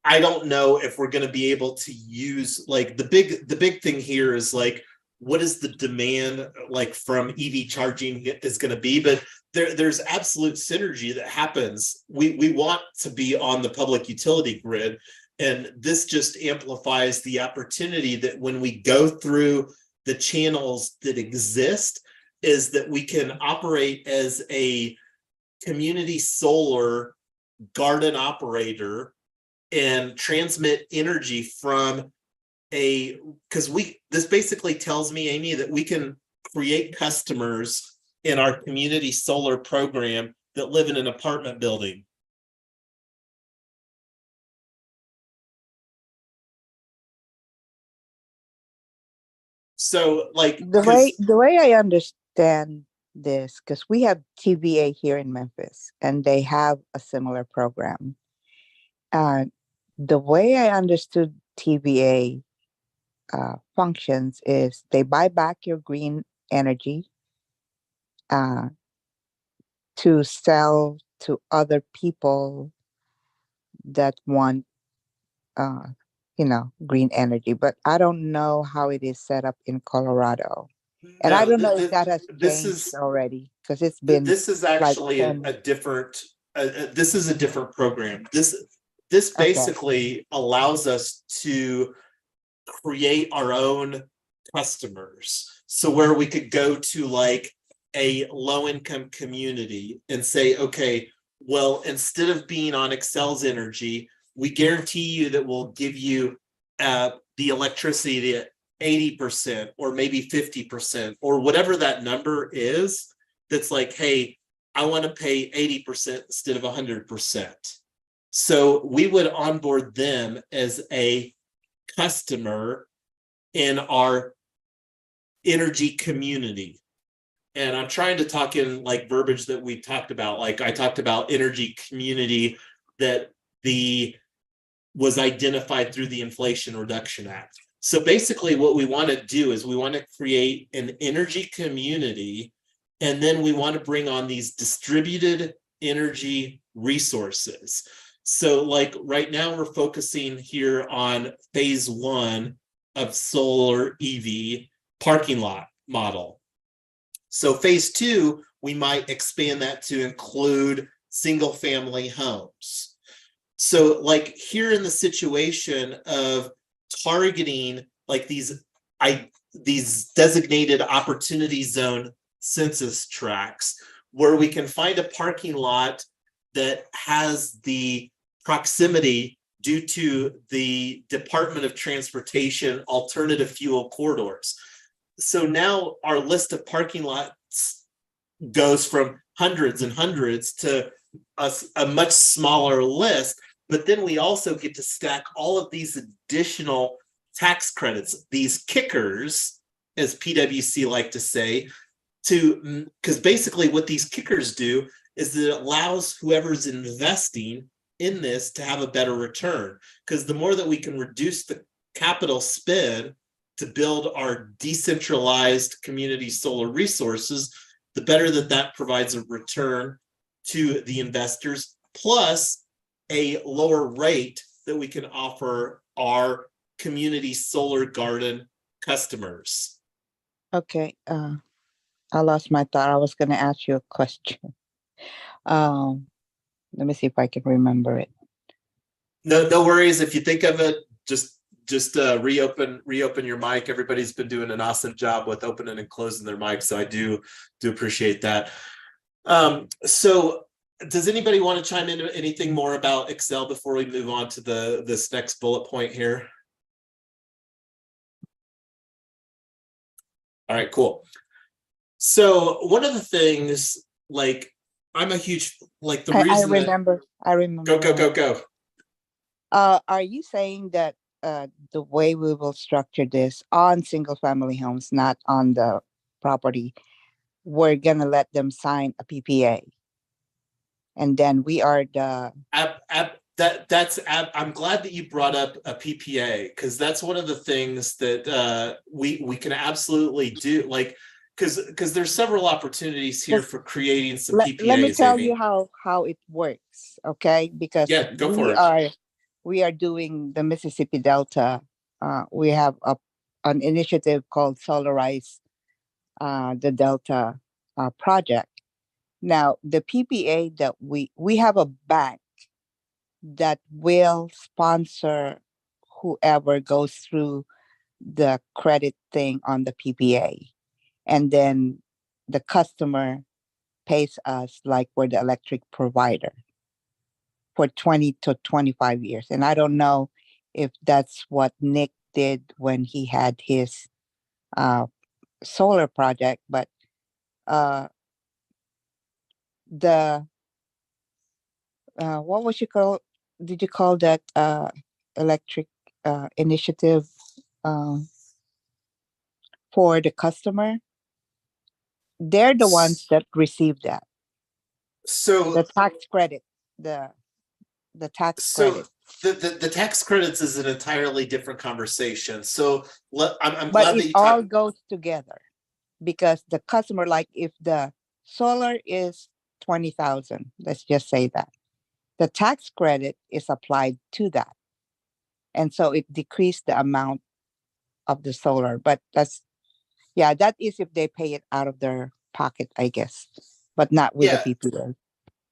I don't know if we're going to be able to use like the big thing here is like what is the demand like from EV charging is going to be, but there's absolute synergy that happens. We want to be on the public utility grid, and this just amplifies the opportunity that when we go through the channels that exist, is that we can operate as a community solar garden operator and transmit energy from because this basically tells me, Amy, that we can create customers in our community solar program that live in an apartment building. So like the way I understand this, because we have TVA here in Memphis and they have a similar program. The way I understood TVA functions is they buy back your green energy to sell to other people that want green energy, but I don't know how it is set up in Colorado. And I No, don't know if that has this changed is already, because it's been this is like actually 10. a different. This is a different program. This Okay. basically allows us to create our own customers. So where we could go to like a low income community and say, okay, well, instead of being on Excel's energy, we guarantee you that we'll give you the electricity at 80% or maybe 50% or whatever that number is. That's like, hey, I want to pay 80% instead of 100%. So we would onboard them as a customer in our energy community. And I'm trying to talk in like verbiage that we talked about. Like I talked about energy community that was identified through the Inflation Reduction Act. So basically what we want to do is we want to create an energy community, and then we want to bring on these distributed energy resources. So like right now we're focusing here on phase 1 of solar EV parking lot model. So phase 2, we might expand that to include single family homes. So like here in the situation of targeting like these designated opportunity zone census tracts where we can find a parking lot that has the proximity due to the Department of Transportation alternative fuel corridors. So now our list of parking lots goes from hundreds and hundreds to a much smaller list, but then we also get to stack all of these additional tax credits, these kickers, as PwC like to say, because basically what these kickers do is that it allows whoever's investing in this to have a better return. Because the more that we can reduce the capital spend to build our decentralized community solar resources, the better that provides a return to the investors, plus a lower rate that we can offer our community solar garden customers. Okay. I lost my thought. I was going to ask you a question. Let me see if I can remember it. No worries. If you think of it, just reopen your mic. Everybody's been doing an awesome job with opening and closing their mic, so I do appreciate that. So does anybody want to chime into anything more about Excel before we move on to this next bullet point here? All right, cool. So one of the things, like, I'm a huge, like, the reason I remember. Go. Are you saying that the way we will structure this on single family homes, not on the property, we're gonna let them sign a PPA, and then we are the I'm glad that you brought up a PPA, because that's one of the things that we can absolutely do, like, because there's several opportunities here for creating some PPAs. Let me tell you how it works, okay? Because yeah, go for it. We are doing the Mississippi Delta. We have an initiative called Solarize the Delta project. Now, the PPA that we have a bank that will sponsor whoever goes through the credit thing on the PPA. And then the customer pays us like we're the electric provider for 20 to 25 years. And I don't know if that's what Nick did when he had his solar project, but what was did you call that electric initiative for the customer? They're the ones that receive that. So the tax credit, the tax credit. The tax credits is an entirely different conversation. So I'm but glad it that you all goes together, because the customer, like if the solar is 20,000, let's just say that the tax credit is applied to that. And so it decreased the amount of the solar. But that is if they pay it out of their pocket, I guess, but not with the Yeah. PPA.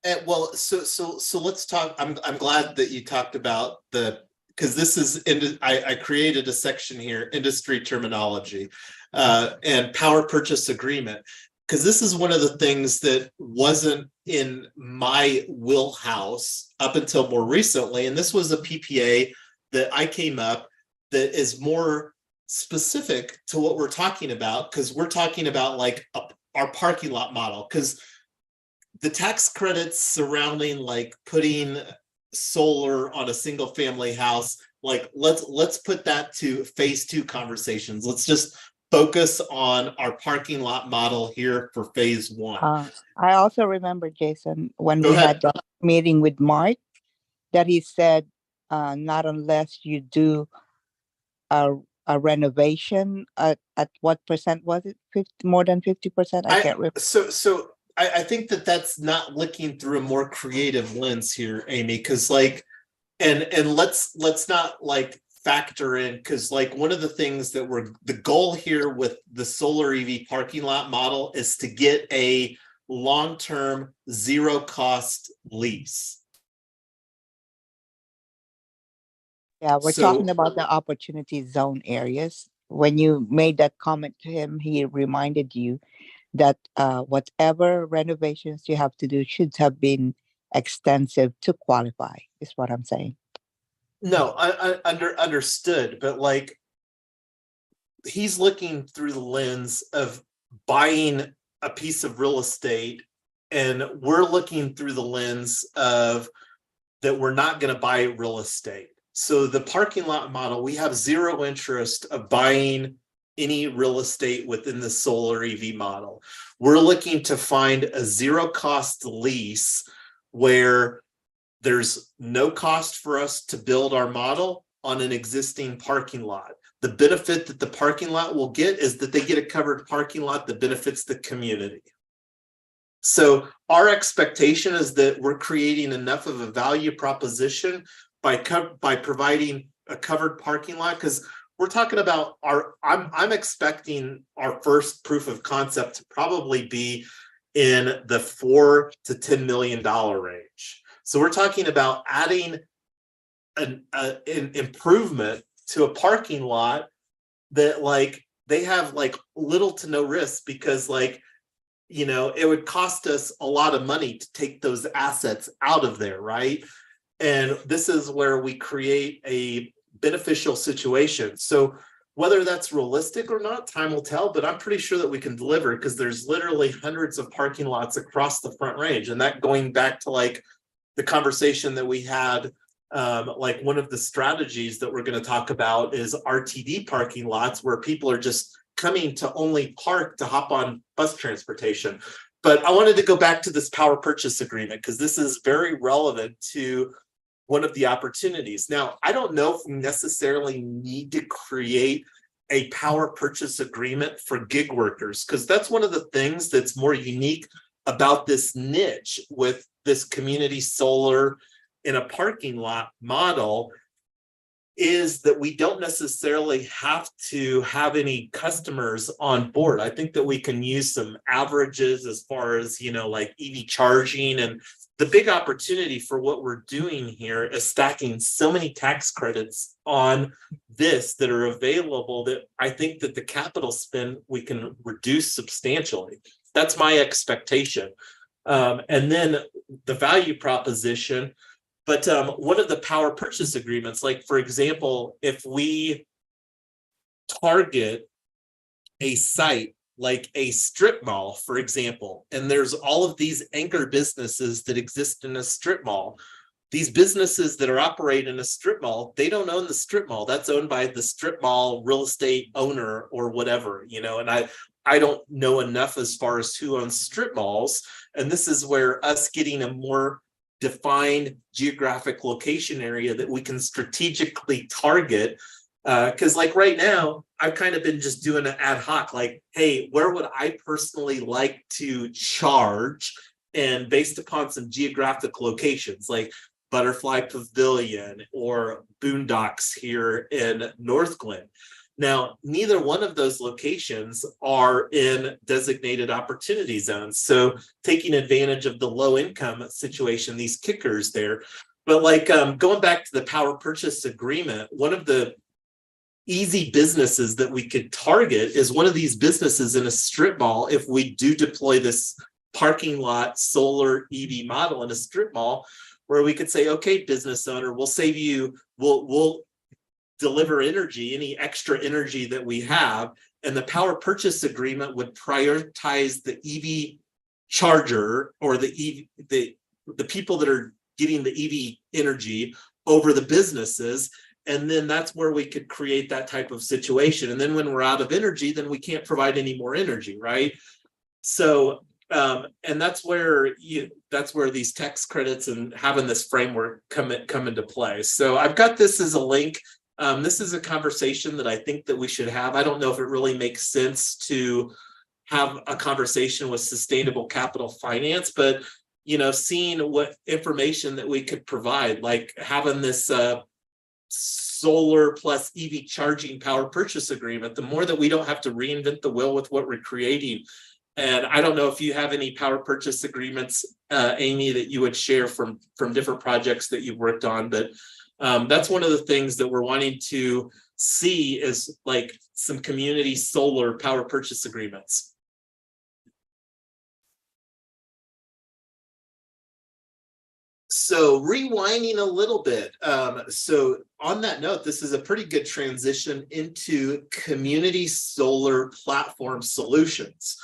And well, so let's talk. I'm glad that you talked about because this is I created a section here, industry terminology, and power purchase agreement, because this is one of the things that wasn't in my wheelhouse up until more recently, and this was a PPA that I came up that is more specific to what we're talking about, because we're talking about like our parking lot model, because the tax credits surrounding like putting solar on a single family house, like let's put that to phase 2 conversations. Let's just focus on our parking lot model here for phase 1. I also remember, Jason, when Go we ahead. had that meeting with Mark, that he said, not unless you do a renovation at what percent was it? 50, more than 50%? I can't remember. So I think that that's not looking through a more creative lens here, Amy, because like, and let's not like factor in, because like one of the things that the goal here with the solar EV parking lot model is to get a long-term zero cost lease. Yeah, we're talking about the opportunity zone areas. When you made that comment to him, he reminded you that whatever renovations you have to do should have been extensive to qualify, is what I'm saying. No, I understood, but like he's looking through the lens of buying a piece of real estate, and we're looking through the lens of that we're not going to buy real estate. So the parking lot model, we have zero interest of buying any real estate within the solar EV model. We're looking to find a zero cost lease where there's no cost for us to build our model on an existing parking lot. The benefit that the parking lot will get is that they get a covered parking lot that benefits the community. So our expectation is that we're creating enough of a value proposition by providing a covered parking lot, because we're talking about I'm expecting our first proof of concept to probably be in the $4 to $10 million range. So we're talking about adding an improvement to a parking lot that like they have like little to no risk, because like, you know, it would cost us a lot of money to take those assets out of there, right? And this is where we create a beneficial situation. So whether that's realistic or not, time will tell, but I'm pretty sure that we can deliver, because there's literally hundreds of parking lots across the Front Range. And that going back to like the conversation that we had, like one of the strategies that we're going to talk about is RTD parking lots, where people are just coming to only park to hop on bus transportation. But I wanted to go back to this power purchase agreement, because this is very relevant to one of the opportunities. Now, I don't know if we necessarily need to create a power purchase agreement for gig workers, because that's one of the things that's more unique about this niche with this community solar in a parking lot model, is that we don't necessarily have to have any customers on board. I think that we can use some averages as far as, you know, like EV charging. And the big opportunity for what we're doing here is stacking so many tax credits on this that are available, that I think that the capital spend we can reduce substantially. That's my expectation. And then the value proposition. But one of the power purchase agreements, like for example, if we target a site like a strip mall, for example, and there's all of these anchor businesses that exist in a strip mall, these businesses that are operating in a strip mall, they don't own the strip mall. That's owned by the strip mall real estate owner or whatever, you know, and I don't know enough as far as who owns strip malls. And this is where us getting a more defined geographic location area that we can strategically target, because like right now I've kind of been just doing an ad hoc, like, hey, where would I personally like to charge, and based upon some geographic locations, like Butterfly Pavilion or Boondocks here in Northglenn. Now, neither one of those locations are in designated opportunity zones. So taking advantage of the low income situation, these kickers there. But like going back to the power purchase agreement, one of the easy businesses that we could target is one of these businesses in a strip mall. If we do deploy this parking lot solar EV model in a strip mall, where we could say, okay, business owner, we'll save you, we'll deliver energy, any extra energy that we have, and the power purchase agreement would prioritize the EV charger or the people that are getting the EV energy over the businesses. And then that's where we could create that type of situation. And then when we're out of energy, then we can't provide any more energy, right? So and that's where these tax credits and having this framework come into play. So I've got this as a link. This is a conversation that I think that we should have. I don't know if it really makes sense to have a conversation with sustainable capital finance, but seeing what information that we could provide, like having this solar plus EV charging power purchase agreement, the more that we don't have to reinvent the wheel with what we're creating. And I don't know if you have any power purchase agreements, Amy, that you would share from different projects that you've worked on, but that's one of the things that we're wanting to see is like some community solar power purchase agreements. So rewinding a little bit. So on that note, this is a pretty good transition into community solar platform solutions.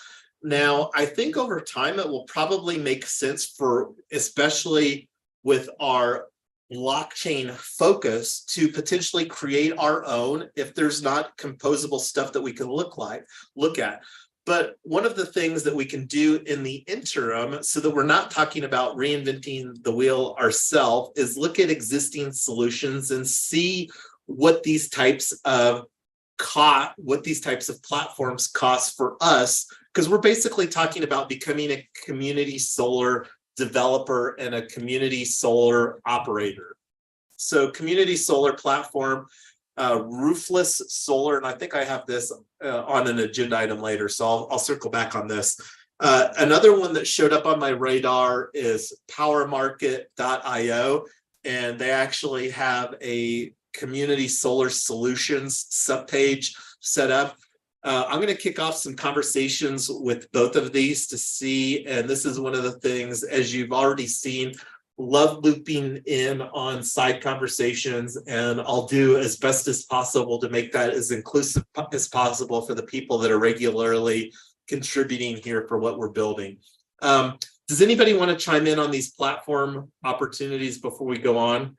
Now, I think over time, it will probably make sense for, especially with our blockchain focus, to potentially create our own if there's not composable stuff that we can look at. But one of the things that we can do in the interim, so that we're not talking about reinventing the wheel ourselves, is look at existing solutions and see what these types of platforms cost for us, because we're basically talking about becoming a community solar developer and a community solar operator. So community solar platform, roofless solar, and I think I have this on an agenda item later, so I'll circle back on this. Another one that showed up on my radar is powermarket.io, and they actually have a community solar solutions subpage set up. I'm going to kick off some conversations with both of these to see, and this is one of the things, as you've already seen, love looping in on side conversations, and I'll do as best as possible to make that as inclusive as possible for the people that are regularly contributing here for what we're building. Does anybody want to chime in on these platform opportunities before we go on?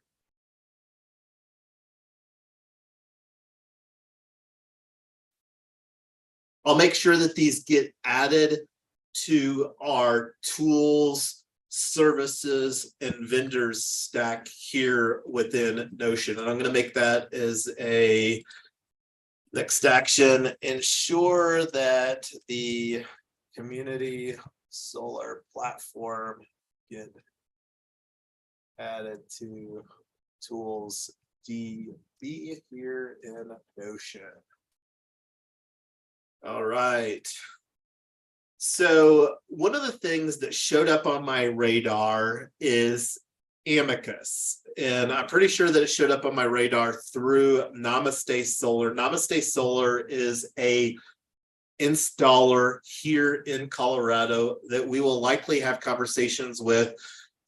I'll make sure that these get added to our tools, services, and vendors stack here within Notion. And I'm going to make that as a next action. Ensure that the community solar platform get added to tools DB here in Notion. All right. So one of the things that showed up on my radar is Amicus. And I'm pretty sure that it showed up on my radar through Namaste Solar. Namaste Solar is a installer here in Colorado that we will likely have conversations with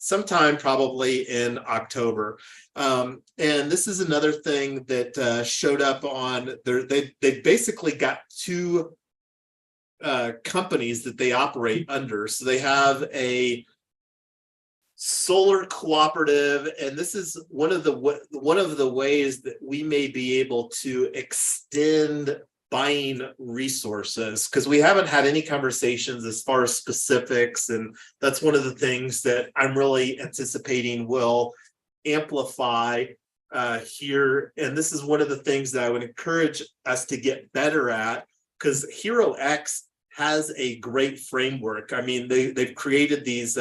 sometime probably in October. And this is another thing that showed up on their, they basically got two companies that they operate under. So they have a solar cooperative, and this is one of the ways that we may be able to extend buying resources, because we haven't had any conversations as far as specifics, and that's one of the things that I'm really anticipating will amplify here. And this is one of the things that I would encourage us to get better at, because HeroX has a great framework. I mean, they've created these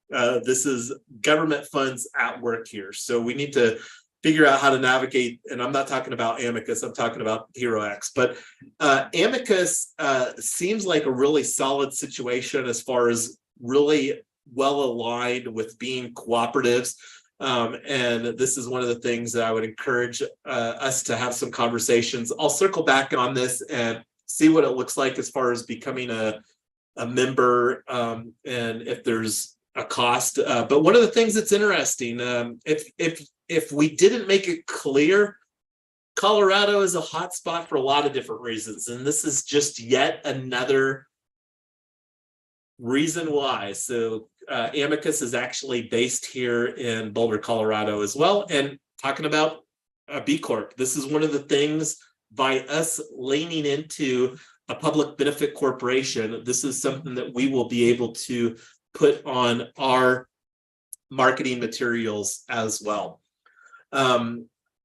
This is government funds at work here. So we need to figure out how to navigate, and I'm not talking about Amicus, I'm talking about HeroX, but Amicus seems like a really solid situation as far as really well aligned with being cooperatives. And this is one of the things that I would encourage us to have some conversations. I'll circle back on this and see what it looks like as far as becoming a member, and if there's a cost. But one of the things that's interesting, if we didn't make it clear, Colorado is a hot spot for a lot of different reasons, and this is just yet another reason why. So Amicus is actually based here in Boulder, Colorado as well. And talking about B Corp, this is one of the things by us leaning into a public benefit corporation. This is something that we will be able to put on our marketing materials as well.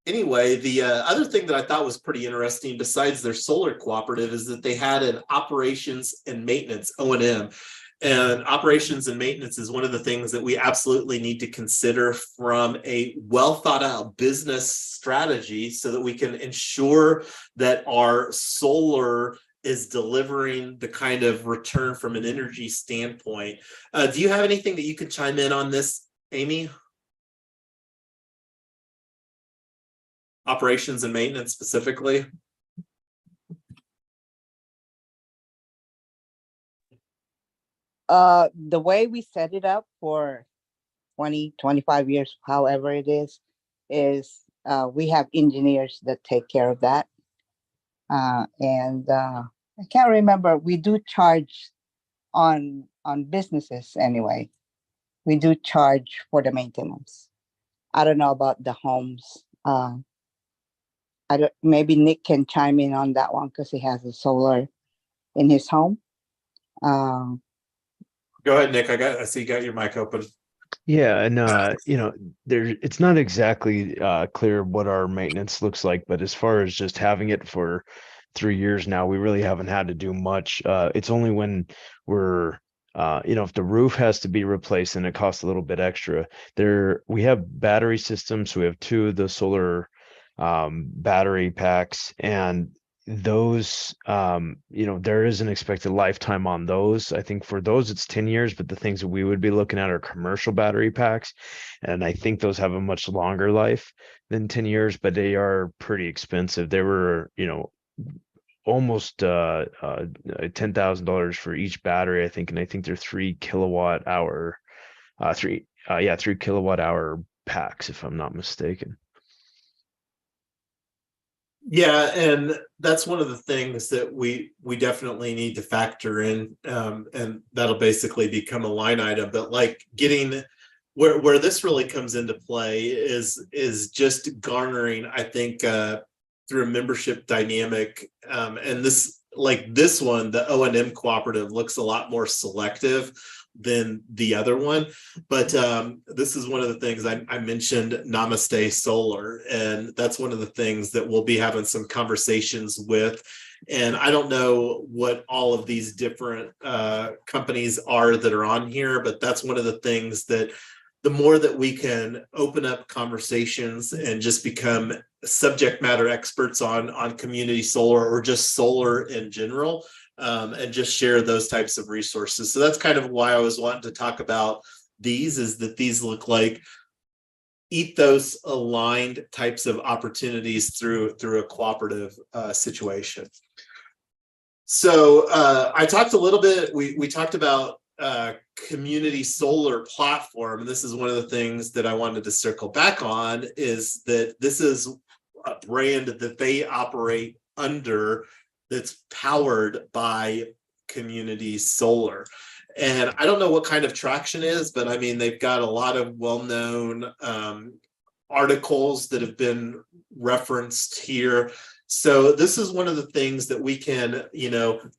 Anyway, the other thing that I thought was pretty interesting besides their solar cooperative is that they had an operations and maintenance, O&M. And operations and maintenance is one of the things that we absolutely need to consider from a well thought out business strategy so that we can ensure that our solar is delivering the kind of return from an energy standpoint. Do you have anything that you could chime in on this, Amy? Operations and maintenance specifically? The way we set it up for 20, 25 years, however it is we have engineers that take care of that. And I can't remember, we do charge on businesses anyway. We do charge for the maintenance. I don't know about the homes. Maybe Nick can chime in on that one because he has a solar in his home. Go ahead, Nick. I see you got your mic open. Yeah, and it's not exactly clear what our maintenance looks like, but as far as just having it for 3 years now, we really haven't had to do much. It's only when we're if the roof has to be replaced and it costs a little bit extra. We have battery systems, so we have 2 of the solar battery packs, and those there is an expected lifetime on those. I think for those it's 10 years, but the things that we would be looking at are commercial battery packs, and I think those have a much longer life than 10 years, but they are pretty expensive. They were almost $10,000 for each battery, I think, and I think they're 3 kilowatt hour packs, if I'm not mistaken. Yeah, and that's one of the things that we definitely need to factor in, and that'll basically become a line item. But like getting where this really comes into play is just garnering, I think, through a membership dynamic, and this one, the O&M cooperative, looks a lot more selective than the other one. But this is one of the things I mentioned, Namaste Solar, and that's one of the things that we'll be having some conversations with. And I don't know what all of these different companies are that are on here, but that's one of the things that the more that we can open up conversations and just become subject matter experts on community solar or just solar in general, and just share those types of resources. So that's kind of why I was wanting to talk about these, is that these look like ethos aligned types of opportunities through a cooperative situation. So I talked a little bit, we talked about community solar platform, and this is one of the things that I wanted to circle back on, is that this is a brand that they operate under that's powered by community solar. And I don't know what kind of traction is, but I mean, they've got a lot of well-known articles that have been referenced here. So this is one of the things that we can,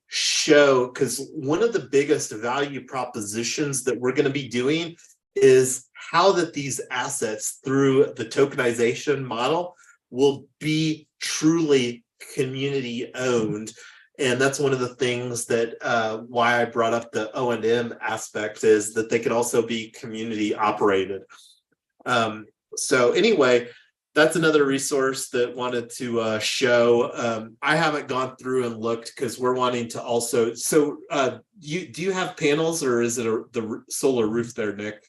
show, because one of the biggest value propositions that we're going to be doing is how that these assets through the tokenization model will be truly community owned. And that's one of the things that why I brought up the O&M aspect, is that they could also be community operated. So anyway, that's another resource that wanted to show. I haven't gone through and looked because we're wanting to also. So do you have panels, or is it the solar roof there, Nick?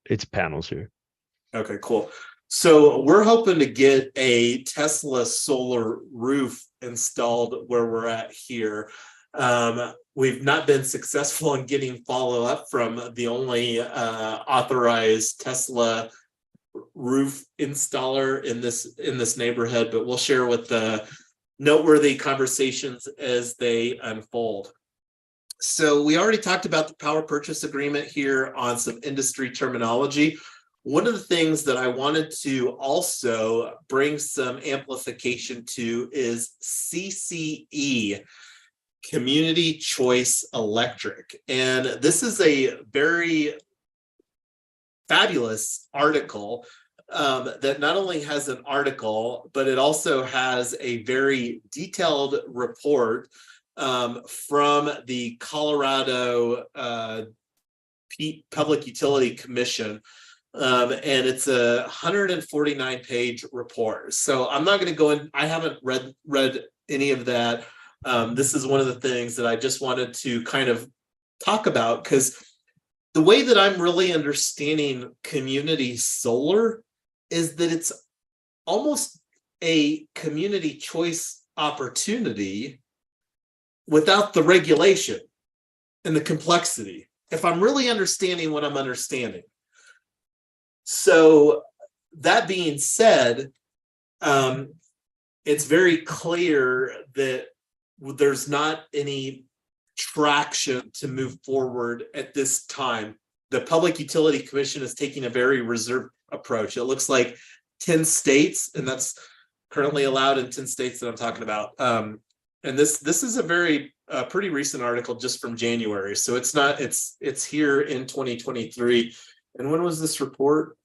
It's panels here. Okay, cool. So we're hoping to get a Tesla solar roof installed where we're at here. We've not been successful in getting follow-up from the only authorized Tesla roof installer in this neighborhood, but we'll share with the noteworthy conversations as they unfold. So we already talked about the power purchase agreement here on some industry terminology. One of the things that I wanted to also bring some amplification to is CCE, Community Choice Electric. And this is a very fabulous article that not only has an article, but it also has a very detailed report from the Colorado Public Utility Commission. And it's a 149-page report. So I'm not going to go in. I haven't read any of that. This is one of the things that I just wanted to kind of talk about, because the way that I'm really understanding community solar is that it's almost a community choice opportunity without the regulation and the complexity, if I'm really understanding what I'm understanding. So that being said, it's very clear that there's not any traction to move forward at this time. The Public Utility Commission is taking a very reserved approach. It looks like 10 states, and that's currently allowed in 10 states that I'm talking about. And this is a very pretty recent article just from January. So it's not, it's here in 2023. And when was this report?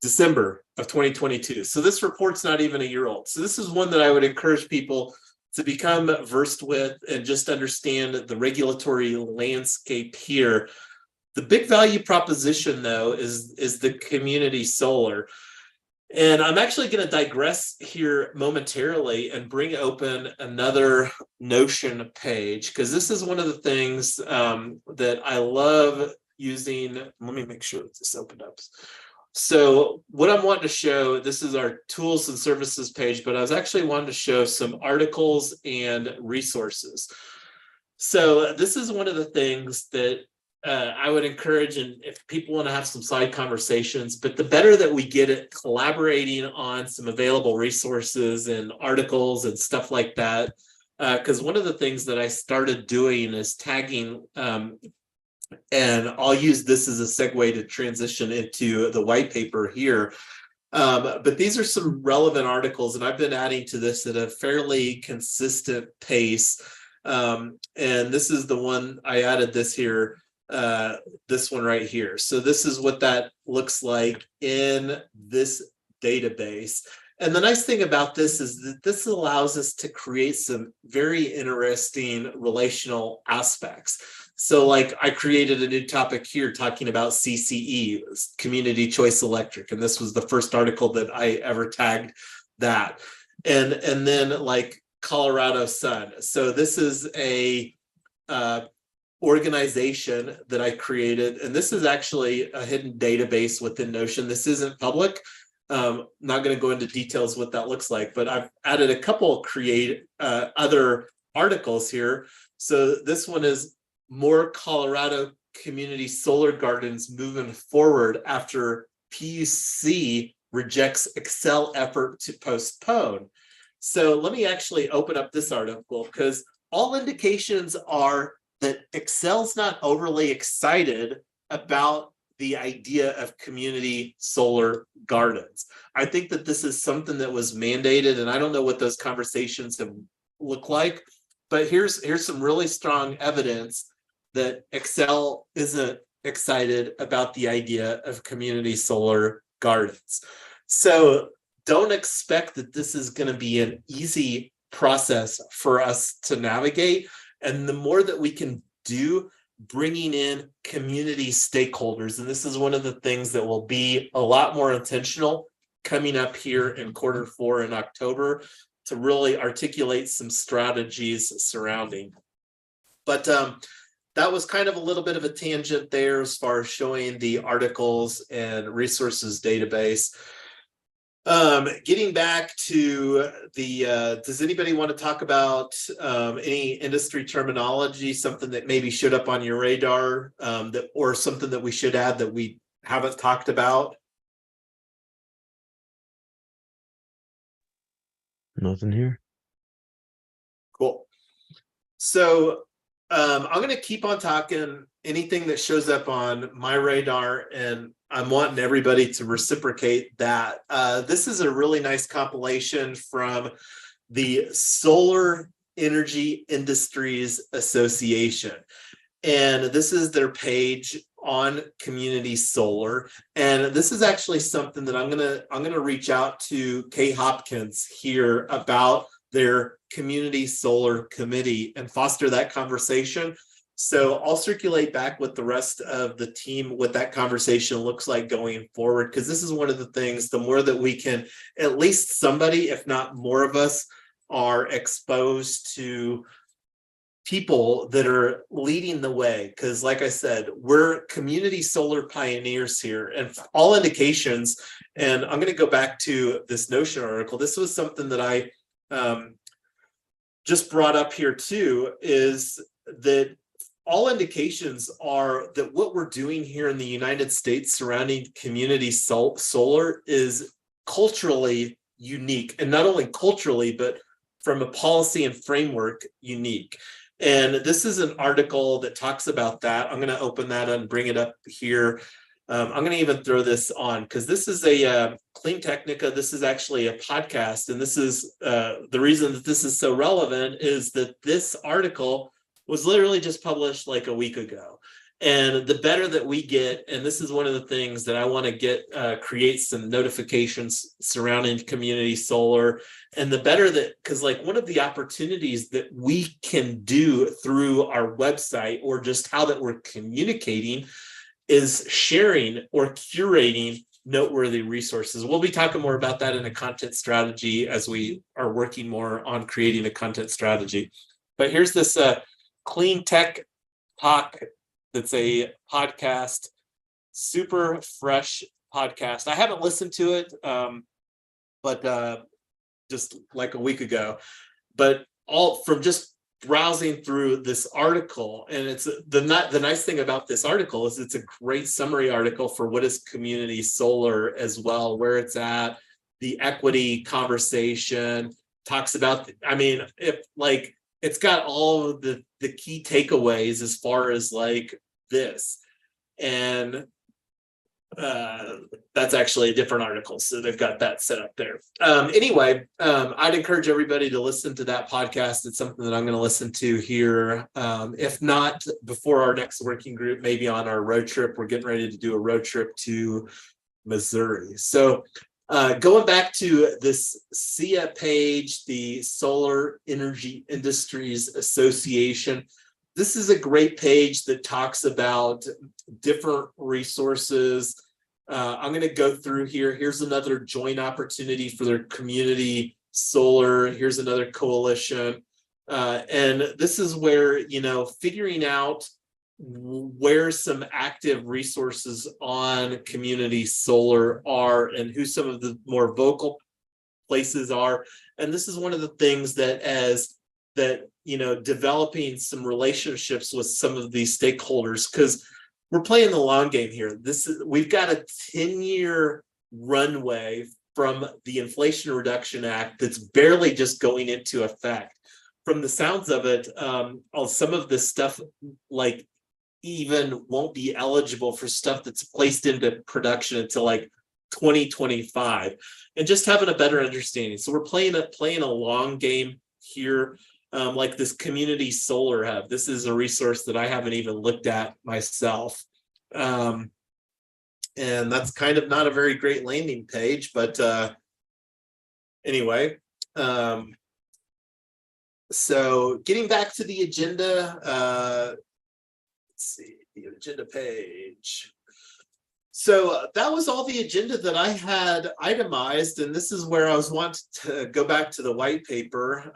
December of 2022. So this report's not even a year old. So this is one that I would encourage people to become versed with and just understand the regulatory landscape here. The big value proposition, though, is the community solar. And I'm actually going to digress here momentarily and bring open another Notion page, because this is one of the things that I love using. Let me make sure that this opened up. So what I'm wanting to show, this is our tools and services page, but I was actually wanting to show some articles and resources. So this is one of the things that I would encourage, and if people want to have some side conversations, but the better that we get at collaborating on some available resources and articles and stuff like that, because one of the things that I started doing is tagging, and I'll use this as a segue to transition into the white paper here. But these are some relevant articles, and I've been adding to this at a fairly consistent pace. And this is the one I added this here. This one right here. So this is what that looks like in this database. And the nice thing about this is that this allows us to create some very interesting relational aspects. So like I created a new topic here talking about CCE, Community Choice Electric. And this was the first article that I ever tagged that. And then like Colorado Sun. So this is a organization that I created, and this is actually a hidden database within Notion. This isn't public. Not going to go into details what that looks like, but I've added a couple other articles here. So this one is more Colorado community solar gardens moving forward after PUC rejects Excel effort to postpone. So let me actually open up this article, because all indications are that Excel's not overly excited about the idea of community solar gardens. I think that this is something that was mandated, and I don't know what those conversations have looked like, but here's some really strong evidence that Excel isn't excited about the idea of community solar gardens. So don't expect that this is going to be an easy process for us to navigate. And the more that we can do, bringing in community stakeholders, and this is one of the things that will be a lot more intentional coming up here in Q4 in October, to really articulate some strategies surrounding. But that was kind of a little bit of a tangent there as far as showing the articles and resources database. Getting back to the, does anybody want to talk about any industry terminology, something that maybe showed up on your radar, or something that we should add that we haven't talked about? Nothing here. Cool. So I'm going to keep on talking anything that shows up on my radar, and I'm wanting everybody to reciprocate that. This is a really nice compilation from the Solar Energy Industries Association. And this is their page on community solar. And this is actually something that I'm gonna reach out to Kay Hopkins here about their community solar committee and foster that conversation. So I'll circulate back with the rest of the team what that conversation looks like going forward, because this is one of the things, the more that we can, at least somebody, if not more of us, are exposed to people that are leading the way. Because like I said, we're community solar pioneers here, and all indications, and I'm going to go back to this Notion article. This was something that I just brought up here too, is that all indications are that what we're doing here in the United States surrounding community solar is culturally unique, and not only culturally, but from a policy and framework unique. And this is an article that talks about that. I'm going to open that and bring it up here. I'm going to even throw this on, because this is a Clean Technica. This is actually a podcast. And this is the reason that this is so relevant is that this article was literally just published like a week ago. And the better that we get, and this is one of the things that I want to get, create some notifications surrounding community solar. And the better that, because like one of the opportunities that we can do through our website, or just how that we're communicating, is sharing or curating noteworthy resources. We'll be talking more about that in a content strategy as we are working more on creating a content strategy. But here's this Clean Tech Talk. That's a podcast, super fresh podcast. I haven't listened to it, but just like a week ago. But all from just browsing through this article, and it's the nice thing about this article is it's a great summary article for what is community solar as well, where it's at, the equity conversation, talks about, I mean, if like, it's got all of the key takeaways as far as like this. And that's actually a different article. So they've got that set up there. Anyway, I'd encourage everybody to listen to that podcast. It's something that I'm going to listen to here. If not before our next working group, maybe on our road trip. We're getting ready to do a road trip to Missouri. So going back to this SIA page, the Solar Energy Industries Association, this is a great page that talks about different resources. I'm going to go through here. Here's another joint opportunity for their community solar. Here's another coalition. And this is where, you know, figuring out where some active resources on community solar are and who some of the more vocal places are. And this is one of the things that you know, developing some relationships with some of these stakeholders, because we're playing the long game here. We've got a 10-year runway from the Inflation Reduction Act that's barely just going into effect. From the sounds of it, some of this stuff like even won't be eligible for stuff that's placed into production until like 2025, and just having a better understanding. So we're playing a long game here, like this community solar hub. This is a resource that I haven't even looked at myself. And that's kind of not a very great landing page, but anyway, so getting back to the agenda, let's see the agenda page. So that was all the agenda that I had itemized, and this is where I was wanting to go back to the white paper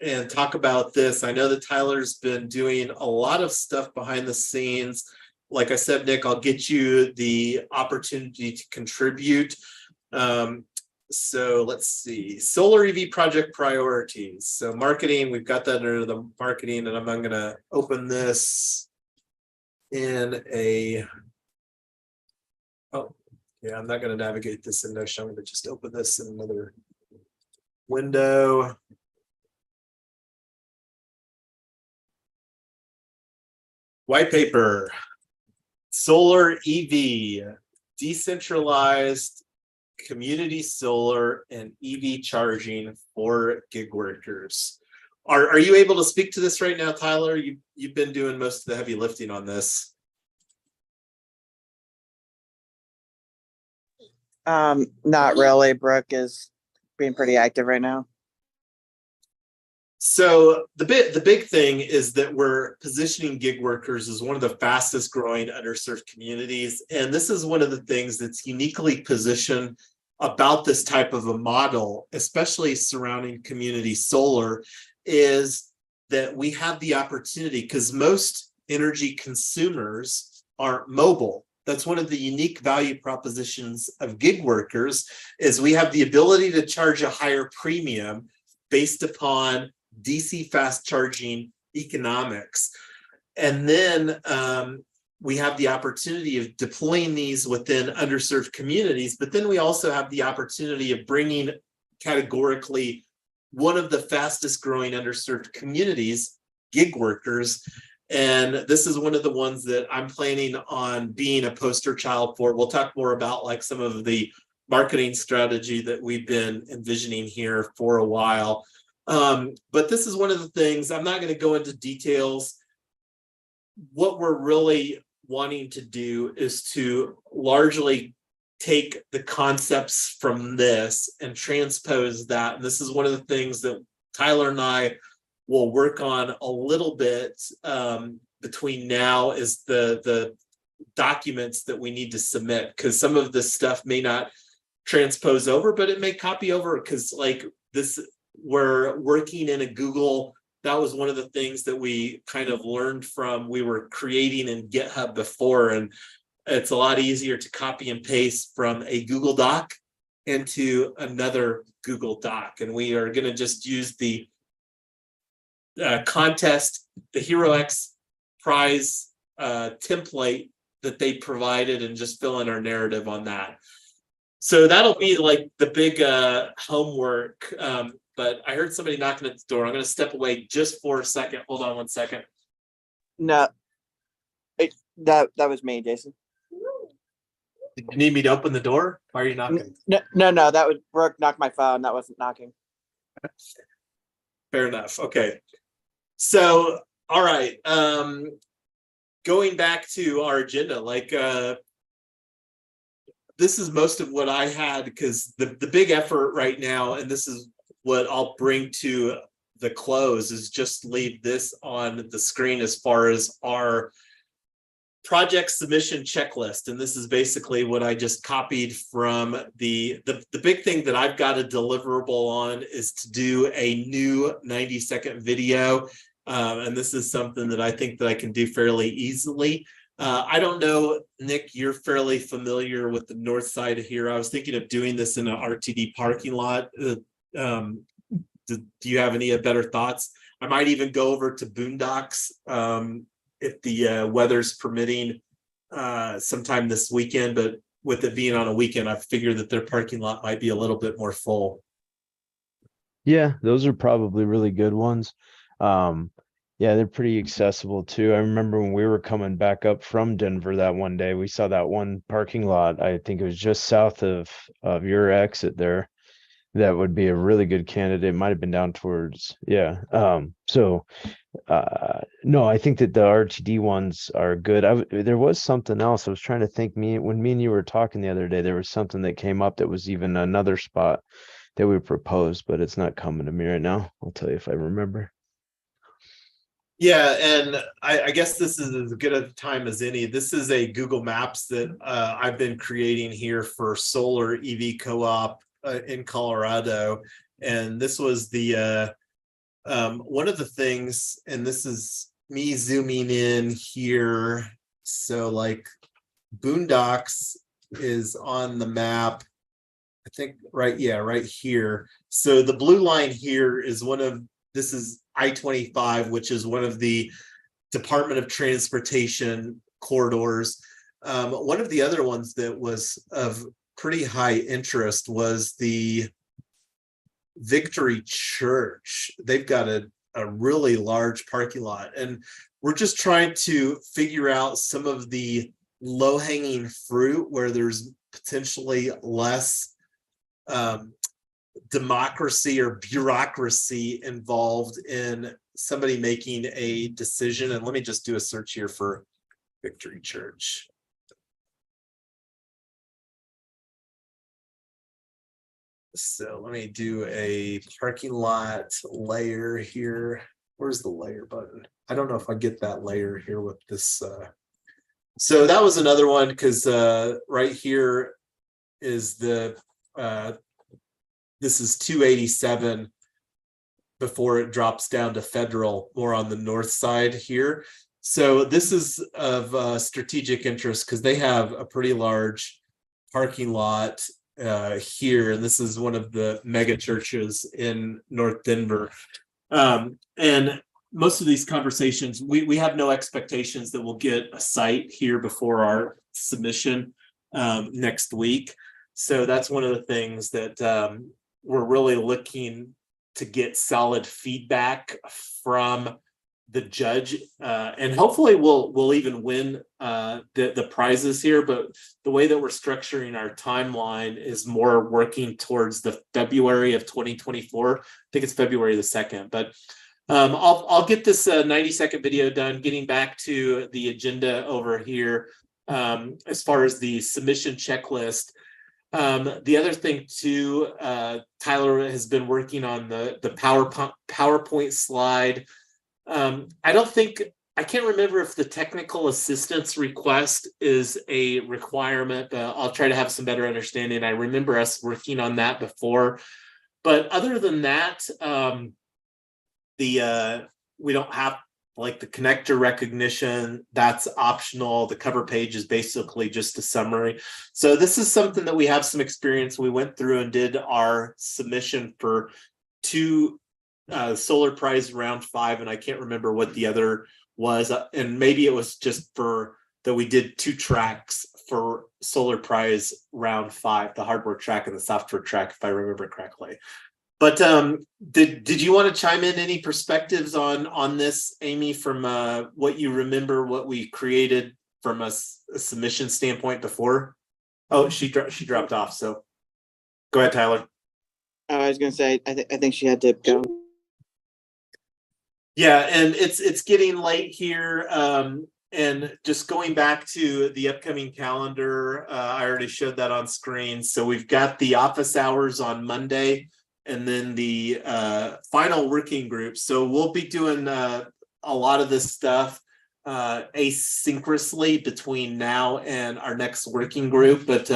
and talk about this. I know that Tyler's been doing a lot of stuff behind the scenes. Like I said, Nick, I'll get you the opportunity to contribute. So let's see, solar EV project priorities. So marketing, we've got that under the marketing, and I'm going to open this in a, oh, yeah, I'm not going to navigate this in Notion. I'm going to just open this in another window. White paper, solar EV, decentralized community solar and EV charging for gig workers. Are you able to speak to this right now, Tyler? You've been doing most of the heavy lifting on this. Not really. Brooke is being pretty active right now. So the big thing is that we're positioning gig workers as one of the fastest growing underserved communities. And this is one of the things that's uniquely positioned about this type of a model, especially surrounding community solar, is that we have the opportunity, because most energy consumers aren't mobile. That's one of the unique value propositions of gig workers, is we have the ability to charge a higher premium based upon DC fast charging economics. And then we have the opportunity of deploying these within underserved communities, but then we also have the opportunity of bringing categorically one of the fastest growing underserved communities, gig workers. And this is one of the ones that I'm planning on being a poster child for. We'll talk more about like some of the marketing strategy that we've been envisioning here for a while. But this is one of the things, I'm not going to go into details. What we're really wanting to do is to largely take the concepts from this and transpose that. And this is one of the things that Tyler and I will work on a little bit between now, is the documents that we need to submit, because some of this stuff may not transpose over, but it may copy over, because like this, we're working in a Google. That was one of the things that we kind of learned from, we were creating in GitHub before, and it's a lot easier to copy and paste from a Google Doc into another Google Doc. And we are going to just use the contest, the HeroX prize template that they provided, and just fill in our narrative on that. So that'll be like the big homework. But I heard somebody knocking at the door. I'm going to step away just for a second. Hold on one second. No, that was me, Jason. Did you need me to open the door? Why are you knocking? No, that was Brooke knocked my phone. That wasn't knocking. Fair enough. Okay. So, all right. Going back to our agenda, like this is most of what I had, because the big effort right now, and this is what I'll bring to the close, is just leave this on the screen as far as our project submission checklist. And this is basically what I just copied from the big thing that I've got a deliverable on, is to do a new 90-second video. And this is something that I think that I can do fairly easily. I don't know, Nick, you're fairly familiar with the north side of here. I was thinking of doing this in an RTD parking lot. Do you have any better thoughts? I might even go over to Boondocks if the weather's permitting sometime this weekend, but with it being on a weekend, I figured that their parking lot might be a little bit more full. Yeah, those are probably really good ones. Yeah, they're pretty accessible too. I remember when we were coming back up from Denver that one day, we saw that one parking lot. I think it was just south of your exit there. That would be a really good candidate. It might have been down towards, yeah. No, I think that the RTD ones are good. There was something else I was trying to think. When me and you were talking the other day, there was something that came up that was even another spot that we proposed, but it's not coming to me right now. I'll tell you if I remember. Yeah, and I guess this is as good a time as any. This is a Google Maps that I've been creating here for solar EV co-op in Colorado. And this was the one of the things, and this is me zooming in here. So like Boondocks is on the map. I think right here. So the blue line here is this is I-25, which is one of the Department of Transportation corridors. One of the other ones that was of pretty high interest was the Victory Church. They've got a really large parking lot, and we're just trying to figure out some of the low-hanging fruit where there's potentially less democracy or bureaucracy involved in somebody making a decision. And let me just do a search here for Victory Church. So let me do a parking lot layer here. Where's the layer button? I don't know if I get that layer here with this. So that was another one, because right here is the this is 287 before it drops down to Federal, more on the north side here. So this is of strategic interest because they have a pretty large parking lot here, and this is one of the mega churches in North Denver. And most of these conversations, we have no expectations that we'll get a site here before our submission next week. So that's one of the things that we're really looking to get solid feedback from the judge, and hopefully we'll even win the prizes here. But the way that we're structuring our timeline is more working towards the February of 2024. I think it's February the 2nd, but I'll get this 90-second video done. Getting back to the agenda over here, as far as the submission checklist. The other thing too, Tyler has been working on the PowerPoint slide. I can't remember if the technical assistance request is a requirement, but I'll try to have some better understanding. I remember us working on that before, but other than that, we don't have like the connector recognition. That's optional. The cover page is basically just a summary. So this is something that we have some experience. We went through and did our submission for 2 Solar Prize round 5, and I can't remember what the other was, and maybe it was just for that we did 2 tracks for Solar Prize round 5, the hardware track and the software track, if I remember correctly. But did you want to chime in any perspectives on this, Amy, from what you remember, what we created from a submission standpoint before? Oh, she dropped off. So go ahead, Tyler. Oh, I was going to say, I think she had to go. Yeah, and it's getting late here. And just going back to the upcoming calendar, I already showed that on screen. So we've got the office hours on Monday, and then the final working group. So we'll be doing a lot of this stuff asynchronously between now and our next working group. But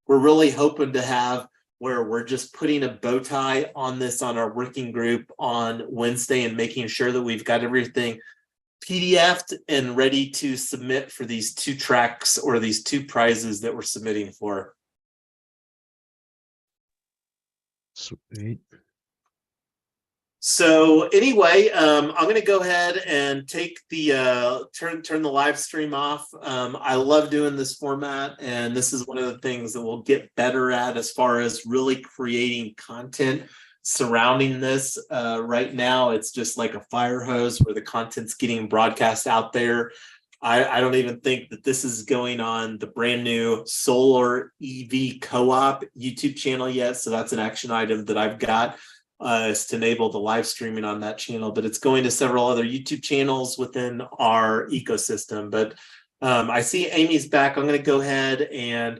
we're really hoping to have where we're just putting a bow tie on this on our working group on Wednesday and making sure that we've got everything PDF'd and ready to submit for these 2 tracks or these 2 prizes that we're submitting for. Sweet. So anyway, I'm going to go ahead and take the turn the live stream off. I love doing this format, and this is one of the things that we'll get better at as far as really creating content surrounding this. Right now, it's just like a fire hose where the content's getting broadcast out there. I don't even think that this is going on the brand new Solar EV Co-op YouTube channel yet. So that's an action item that I've got, is to enable the live streaming on that channel, but it's going to several other YouTube channels within our ecosystem. But I see Amy's back. I'm going to go ahead and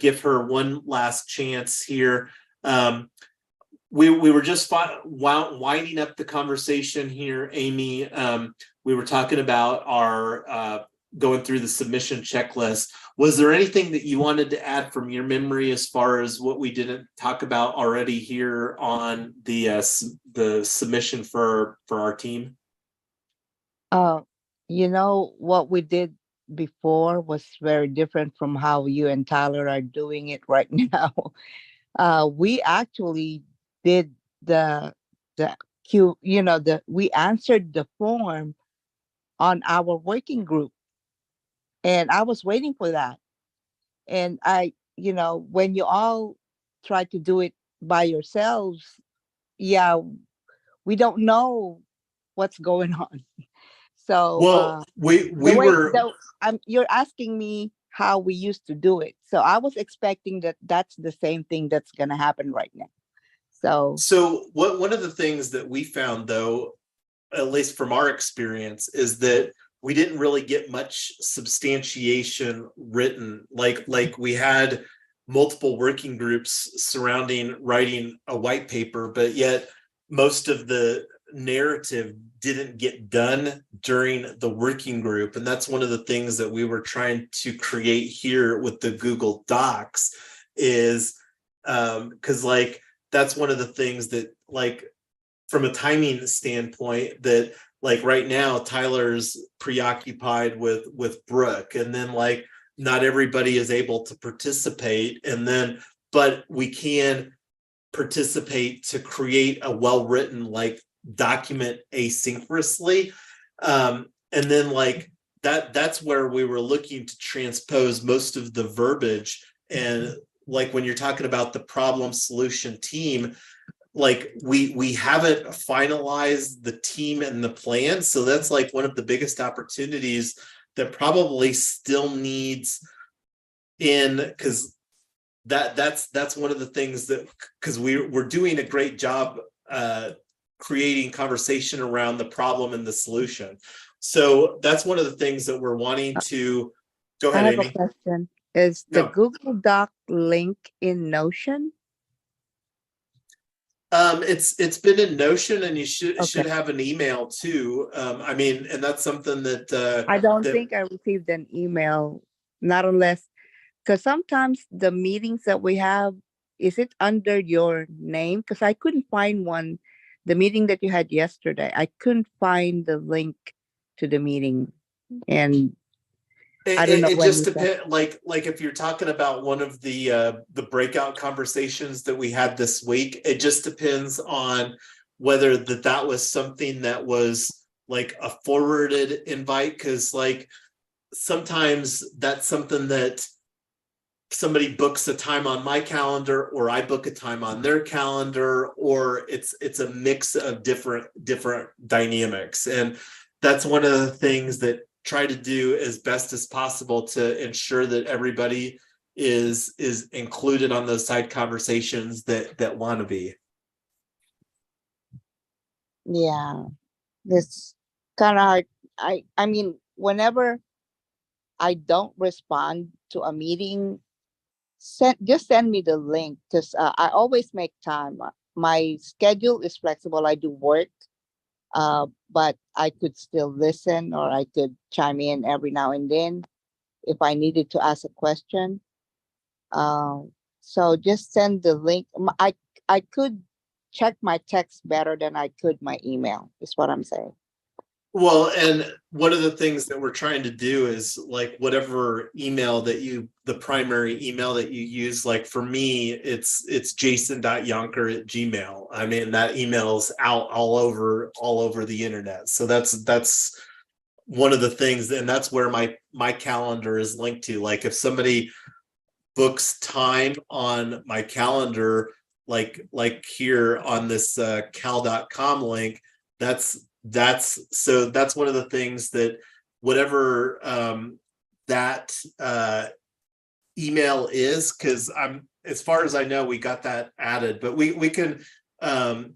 give her one last chance here. We were just winding up the conversation here, Amy. We were talking about our going through the submission checklist. Was there anything that you wanted to add from your memory as far as what we didn't talk about already here on the submission for our team? You know, what we did before was very different from how you and Tyler are doing it right now. We actually did the we answered the form on our working group, and I was waiting for that. And when you all try to do it by yourselves, yeah, we don't know what's going on. So well, we were you're asking me how we used to do it. So I was expecting that that's the same thing that's going to happen right now. So one of the things that we found, though, at least from our experience, is that we didn't really get much substantiation written. Like we had multiple working groups surrounding writing a white paper, but yet most of the narrative didn't get done during the working group. And that's one of the things that we were trying to create here with the Google Docs is because that's one of the things that, like, from a timing standpoint, that like right now Tyler's preoccupied with Brooke, and then like not everybody is able to participate, and then but we can participate to create a well-written like document asynchronously, and then like that's where we were looking to transpose most of the verbiage. And like when you're talking about the problem solution team, like we haven't finalized the team and the plan, so that's like one of the biggest opportunities that probably still needs in, because that's one of the things that, because we're doing a great job creating conversation around the problem and the solution. So that's one of the things that we're wanting to go ahead. I have Amy. a question. Is the Google Doc link in Notion? It's been in Notion, and you should have an email too. I mean, and that's something that I don't think I received an email, not unless, because sometimes the meetings that we have, is it under your name? Because I couldn't find one. The meeting that you had yesterday, I couldn't find the link to the meeting, and I don't know. It just depends. Like if you're talking about one of the breakout conversations that we had this week, it just depends on whether that was something that was like a forwarded invite, because like sometimes that's something that somebody books a time on my calendar, or I book a time on their calendar, or it's a mix of different dynamics. And that's one of the things that try to do as best as possible to ensure that everybody is included on those side conversations that want to be. Yeah, it's kind of hard. I mean, whenever I don't respond to a meeting, just send me the link, because I always make time. My schedule is flexible. I do work, but I could still listen, or I could chime in every now and then if I needed to ask a question. So just send the link. I could check my text better than I could my email, is what I'm saying. Well, and one of the things that we're trying to do is like whatever email that the primary email that you use, like for me, it's jason.yonker@gmail. I mean, that email's out all over the internet. So that's one of the things, and that's where my calendar is linked to. Like if somebody books time on my calendar, like here on this cal.com link, that's one of the things that whatever that email is, because as far as I know, we got that added, but we can and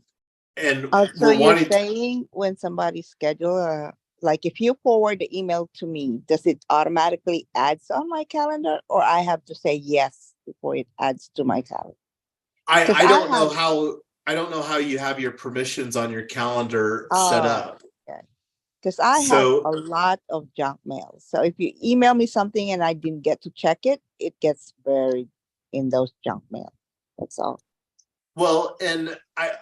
so you're saying when somebody schedule like if you forward the email to me, does it automatically adds on my calendar, or I have to say yes before it adds to my calendar? I 'Cause I don't know have, how you have your permissions on your calendar set up. because I have So a lot of junk mail. So if you email me something and I didn't get to check it, it gets buried in those junk mail. That's all. well, and I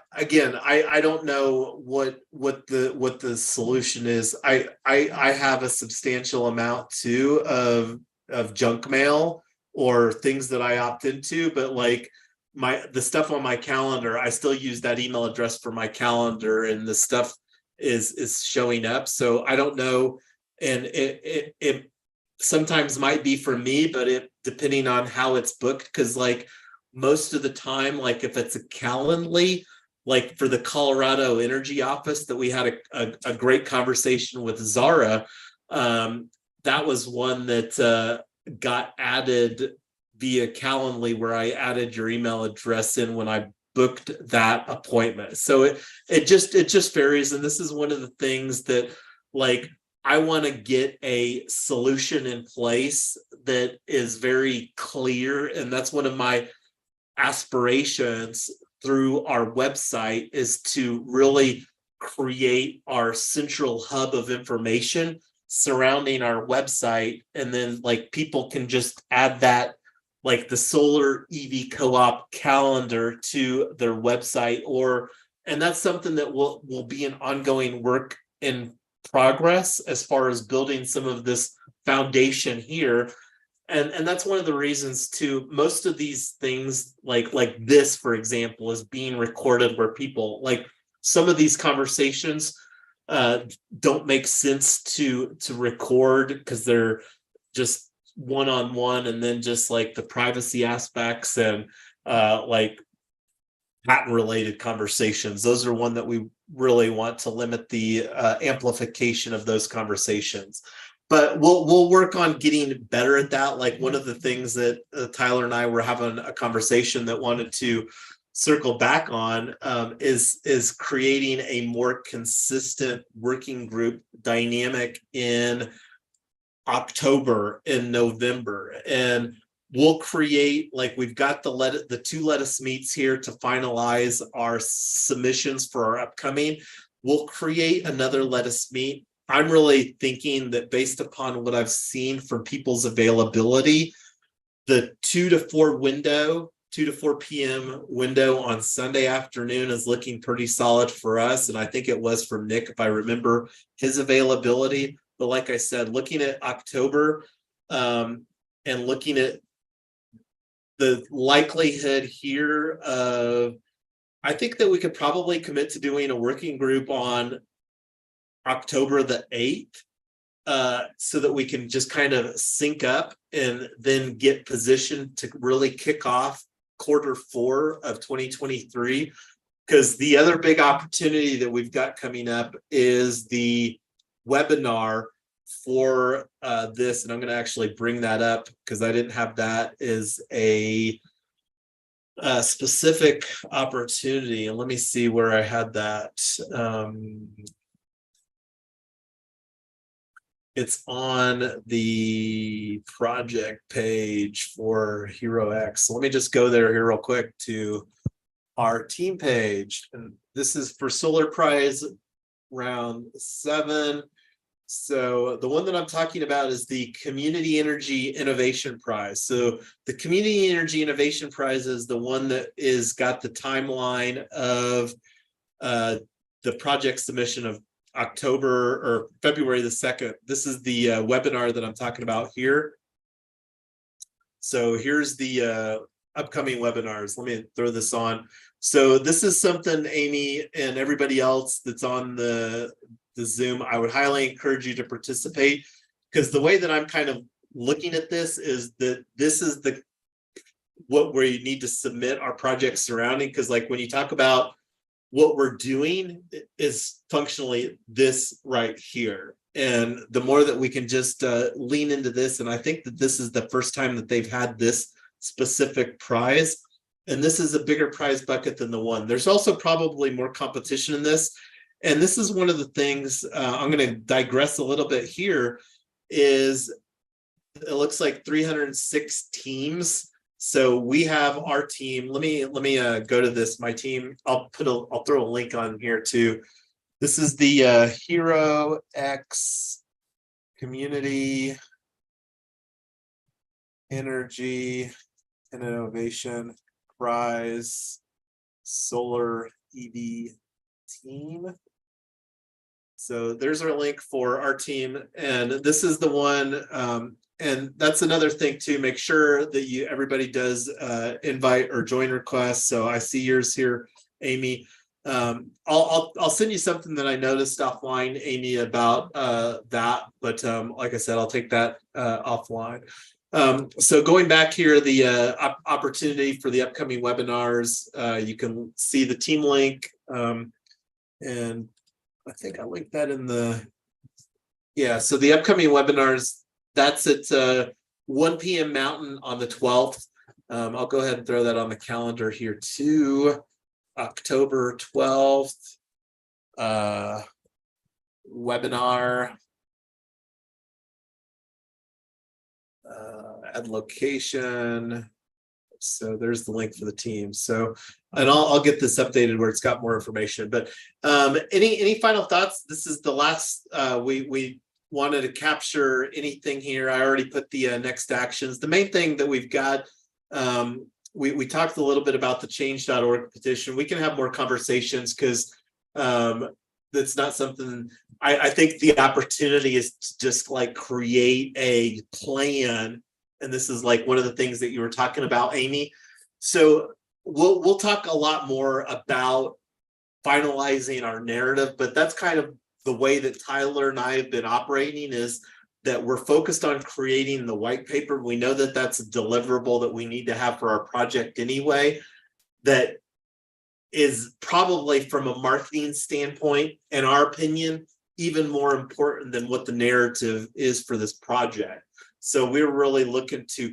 don't know what the solution is. I have a substantial amount too of junk mail or things that I opt into, but like the stuff on my calendar, I still use that email address for my calendar, and the stuff is showing up. So I don't know, and it sometimes might be for me, but it depending on how it's booked, because like most of the time, like if it's a Calendly, like for the Colorado Energy Office that we had a great conversation with Zara, that was one that got added via Calendly, where I added your email address in when I booked that appointment. So it just varies, and this is one of the things that like I want to get a solution in place that is very clear, and that's one of my aspirations through our website, is to really create our central hub of information surrounding our website, and then like people can just add that, like the solar EV co-op calendar, to their website, and that's something that will be an ongoing work in progress as far as building some of this foundation here. And that's one of the reasons too, most of these things like this, for example, is being recorded, where people, like some of these conversations don't make sense to record because they're just one-on-one, and then just like the privacy aspects and like patent related conversations, those are one that we really want to limit the amplification of those conversations. But we'll work on getting better at that. Like one of the things that Tyler and I were having a conversation that wanted to circle back on is creating a more consistent working group dynamic in October and November. And we'll create, like we've got the two Let Us Meets here to finalize our submissions for our upcoming. We'll create another Let Us Meet. I'm really thinking that based upon what I've seen from people's availability, the 2 to 4 p.m. window on Sunday afternoon is looking pretty solid for us. And I think it was for Nick, if I remember his availability. But like I said, looking at October and looking at the likelihood here of, I think that we could probably commit to doing a working group on October the 8th, so that we can just kind of sync up and then get positioned to really kick off Q4 of 2023. Because the other big opportunity that we've got coming up is the webinar for this, and I'm going to actually bring that up because I didn't have that as a specific opportunity. And let me see where I had that. It's on the project page for Hero X. So let me just go there here real quick to our team page. And this is for Solar Prize round 7. So the one that I'm talking about is the Community Energy Innovation Prize. So the Community Energy Innovation Prize is the one that is got the timeline of the project submission of October or February the 2nd. This is the webinar that I'm talking about here. So here's the upcoming webinars. Let me throw this on. So this is something, Amy and everybody else that's on the Zoom, I would highly encourage you to participate, because the way that I'm kind of looking at this is that this is where you need to submit our projects surrounding, because like when you talk about what we're doing is functionally this right here. And the more that we can just lean into this, and I think that this is the first time that they've had this specific prize, and this is a bigger prize bucket than the one. There's also probably more competition in this. And this is one of the things, I'm going to digress a little bit here, is it looks like 306 teams So we have our team. Let me go to this. My team. I'll throw a link on here too. This is the Hero X Community Energy and Innovation Prize Solar EV team. So there's our link for our team, and this is the one. And that's another thing too. Make sure that everybody does invite or join requests. So I see yours here, Amy. I'll send you something that I noticed offline, Amy, about that. But like I said, I'll take that offline. So going back here, the opportunity for the upcoming webinars, you can see the team link, and I think I linked that in the, yeah. So the upcoming webinars, that's at 1 p.m. Mountain on the 12th. I'll go ahead and throw that on the calendar here too. October 12th, webinar, add location. So there's the link for the team. So, and I'll get this updated where it's got more information. But any final thoughts? This is the last. We wanted to capture anything here. I already put the next actions. The main thing that we've got. We talked a little bit about the change.org petition. We can have more conversations because that's not something. I think the opportunity is to just like create a plan. And this is like one of the things that you were talking about, Amy. So we'll talk a lot more about finalizing our narrative, but that's kind of the way that Tyler and I have been operating, is that we're focused on creating the white paper. We know that that's a deliverable that we need to have for our project anyway, that is probably from a marketing standpoint, in our opinion, even more important than what the narrative is for this project. So we're really looking to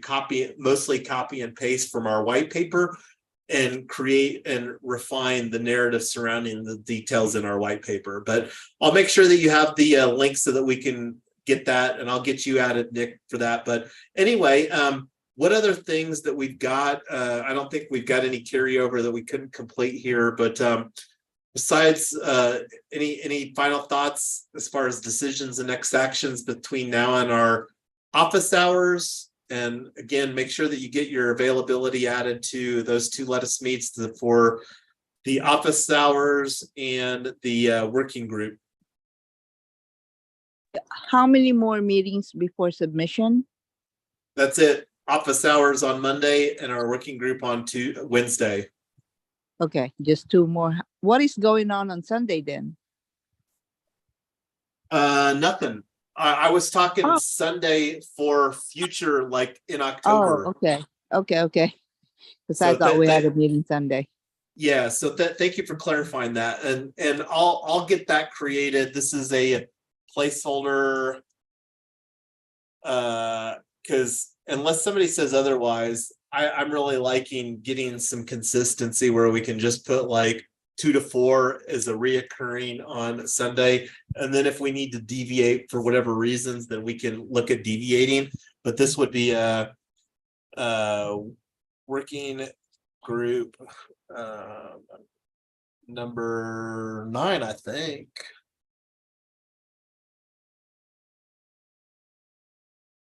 mostly copy and paste from our white paper and create and refine the narrative surrounding the details in our white paper. But I'll make sure that you have the link so that we can get that, and I'll get you added, Nick, for that. But anyway, what other things that we've got? I don't think we've got any carryover that we couldn't complete here, but besides, any final thoughts as far as decisions and next actions between now and our office hours? And again, make sure that you get your availability added to those two lettuce meets for the office hours and the working group. How many more meetings before submission? That's it. Office hours on Monday and our working group on Wednesday. Okay, just 2 more. What is going on Sunday then? Nothing. I was talking Sunday for future, like in October. Oh, okay. Because So I thought we had a meeting Sunday. Yeah. So thank you for clarifying that, and I'll get that created. This is a placeholder, because unless somebody says otherwise, I'm really liking getting some consistency where we can just put like 2 to 4 as a reoccurring on Sunday. And then if we need to deviate for whatever reasons, then we can look at deviating. But this would be a working group number 9, I think.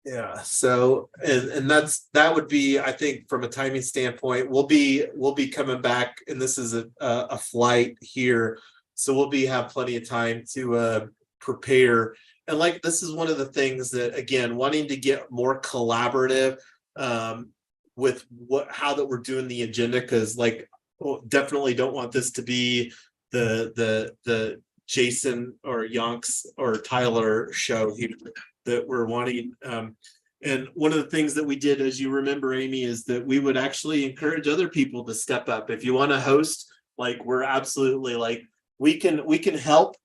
Yeah, so and that would be, I think, from a timing standpoint, we'll be coming back, and this is a flight here, so we'll have plenty of time to prepare. And like, this is one of the things that, again, wanting to get more collaborative with how that we're doing the agenda, because like, definitely don't want this to be the Jason or Yonks or Tyler show here that we're wanting. And one of the things that we did, as you remember, Amy, is that we would actually encourage other people to step up. If you want to host, like, we're absolutely like, we can help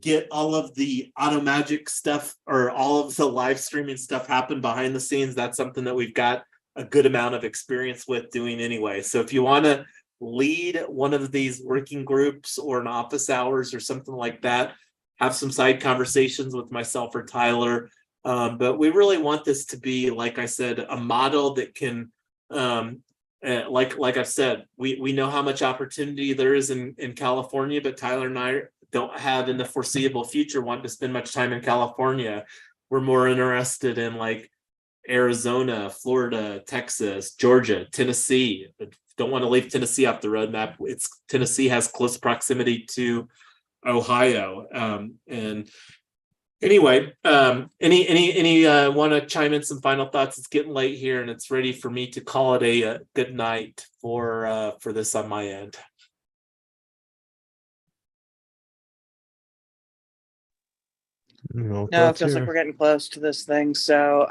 get all of the auto magic stuff or all of the live streaming stuff happen behind the scenes. That's something that we've got a good amount of experience with doing anyway. So if you want to lead one of these working groups or an office hours or something like that, have some side conversations with myself or Tyler. But we really want this to be, like I said, a model that can Like I've said, we know how much opportunity there is in California, but Tyler and I don't have in the foreseeable future want to spend much time in California. We're more interested in like Arizona, Florida, Texas, Georgia, Tennessee. Don't want to leave Tennessee off the roadmap. Tennessee has close proximity to Ohio. And anyway, any want to chime in some final thoughts? It's getting late here, and it's ready for me to call it a good night for this on my end. No, it feels like we're getting close to this thing. So,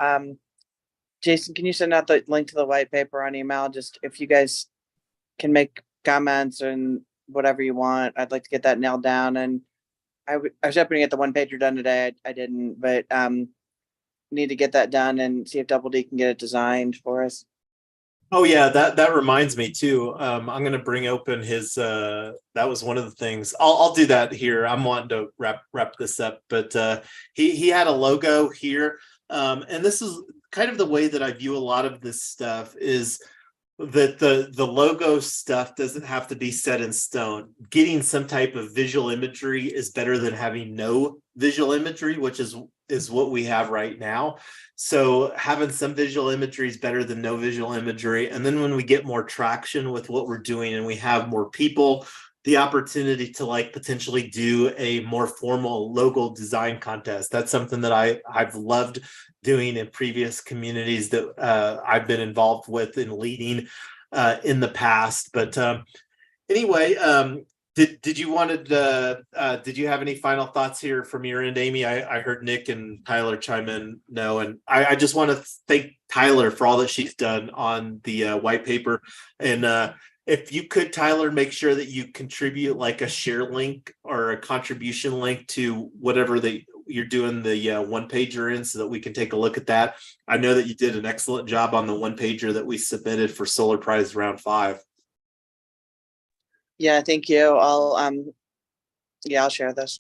Jason, can you send out the link to the white paper on email? Just if you guys can make comments and whatever you want, I'd like to get that nailed down. And I was hoping to get the one pager done today. I didn't, but need to get that done and see if Double D can get it designed for us. Oh yeah, that reminds me too. I'm going to bring open his. That was one of the things. I'll do that here. I'm wanting to wrap this up, but he had a logo here, and this is kind of the way that I view a lot of this stuff is that the logo stuff doesn't have to be set in stone. Getting some type of visual imagery is better than having no visual imagery, which is what we have right now. So having some visual imagery is better than no visual imagery. And then when we get more traction with what we're doing and we have more people, the opportunity to like potentially do a more formal logo design contest. That's something that I've loved doing in previous communities that I've been involved with and leading in the past. But anyway, did you have any final thoughts here from your end, Amy? I heard Nick and Tyler chime in. No, and I just want to thank Tyler for all that she's done on the white paper. And if you could, Tyler, make sure that you contribute like a share link or a contribution link to whatever you're doing the one pager in, so that we can take a look at that. I know that you did an excellent job on the one pager that we submitted for Solar Prize Round 5. Yeah, thank you. I'll share this.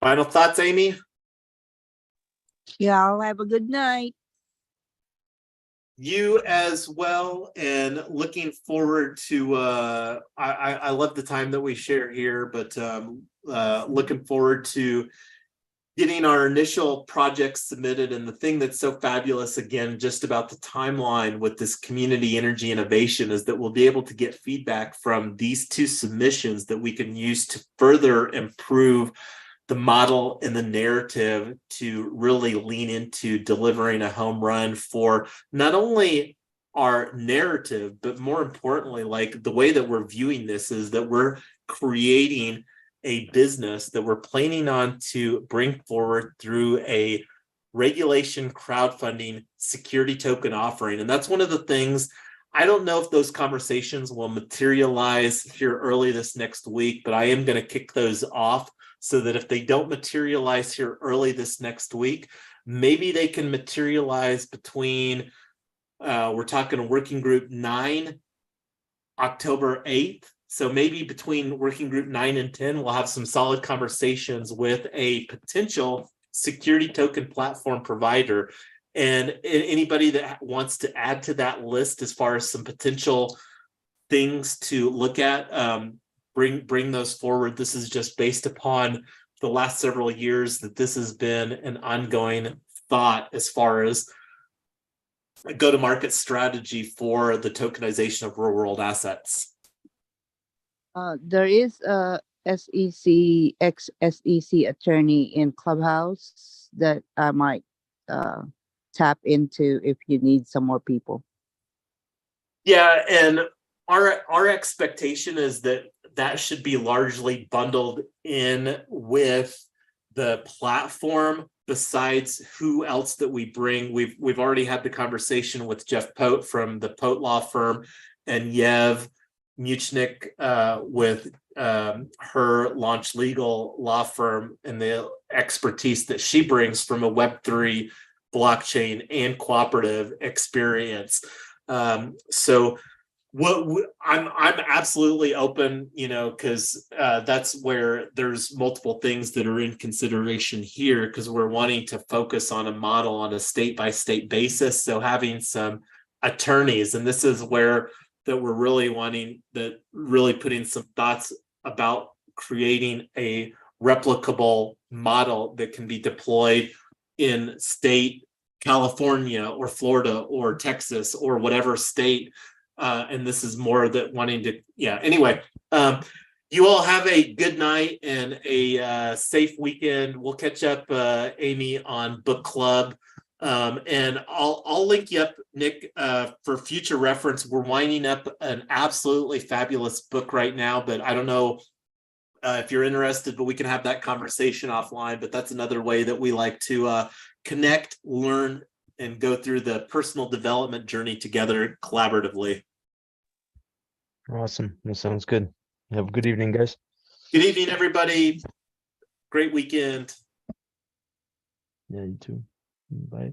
Final thoughts, Amy? Yeah, I'll have a good night. You as well, and looking forward to I love the time that we share here, but looking forward to getting our initial projects submitted. And the thing that's so fabulous, again, just about the timeline with this community energy innovation, is that we'll be able to get feedback from these 2 submissions that we can use to further improve the model and the narrative to really lean into delivering a home run for not only our narrative, but more importantly, like the way that we're viewing this is that we're creating a business that we're planning on to bring forward through a regulation crowdfunding security token offering. And that's one of the things. I don't know if those conversations will materialize here early this next week, but I am going to kick those off, so that if they don't materialize here early this next week, maybe they can materialize between, we're talking working group 9, October 8th. So maybe between working group 9 and 10, we'll have some solid conversations with a potential security token platform provider. And anybody that wants to add to that list as far as some potential things to look at, bring those forward. This is just based upon the last several years that this has been an ongoing thought as far as a go-to-market strategy for the tokenization of real-world assets. There is a ex-SEC attorney in Clubhouse that I might tap into if you need some more people. Yeah, and our expectation is that should be largely bundled in with the platform. Besides who else that we bring, we've already had the conversation with Jeff Pote from the Pote law firm, and Yev Muchnick with her Launch Legal law firm, and the expertise that she brings from a Web3 blockchain and cooperative experience. So I'm absolutely open, you know, because that's where there's multiple things that are in consideration here, because we're wanting to focus on a model on a state-by-state basis. So having some attorneys, and this is where that we're really wanting, that really putting some thoughts about creating a replicable model that can be deployed in state California or Florida or Texas or whatever state. And this is more that wanting to, yeah, anyway, you all have a good night and a safe weekend. We'll catch up, Amy, on book club. And I'll link you up, Nick, for future reference. We're winding up an absolutely fabulous book right now, but I don't know if you're interested, but we can have that conversation offline. But that's another way that we like to connect, learn, and go through the personal development journey together collaboratively. Awesome. That sounds good. Have a good evening, guys. Good evening, everybody. Great weekend. Yeah, you too. Bye.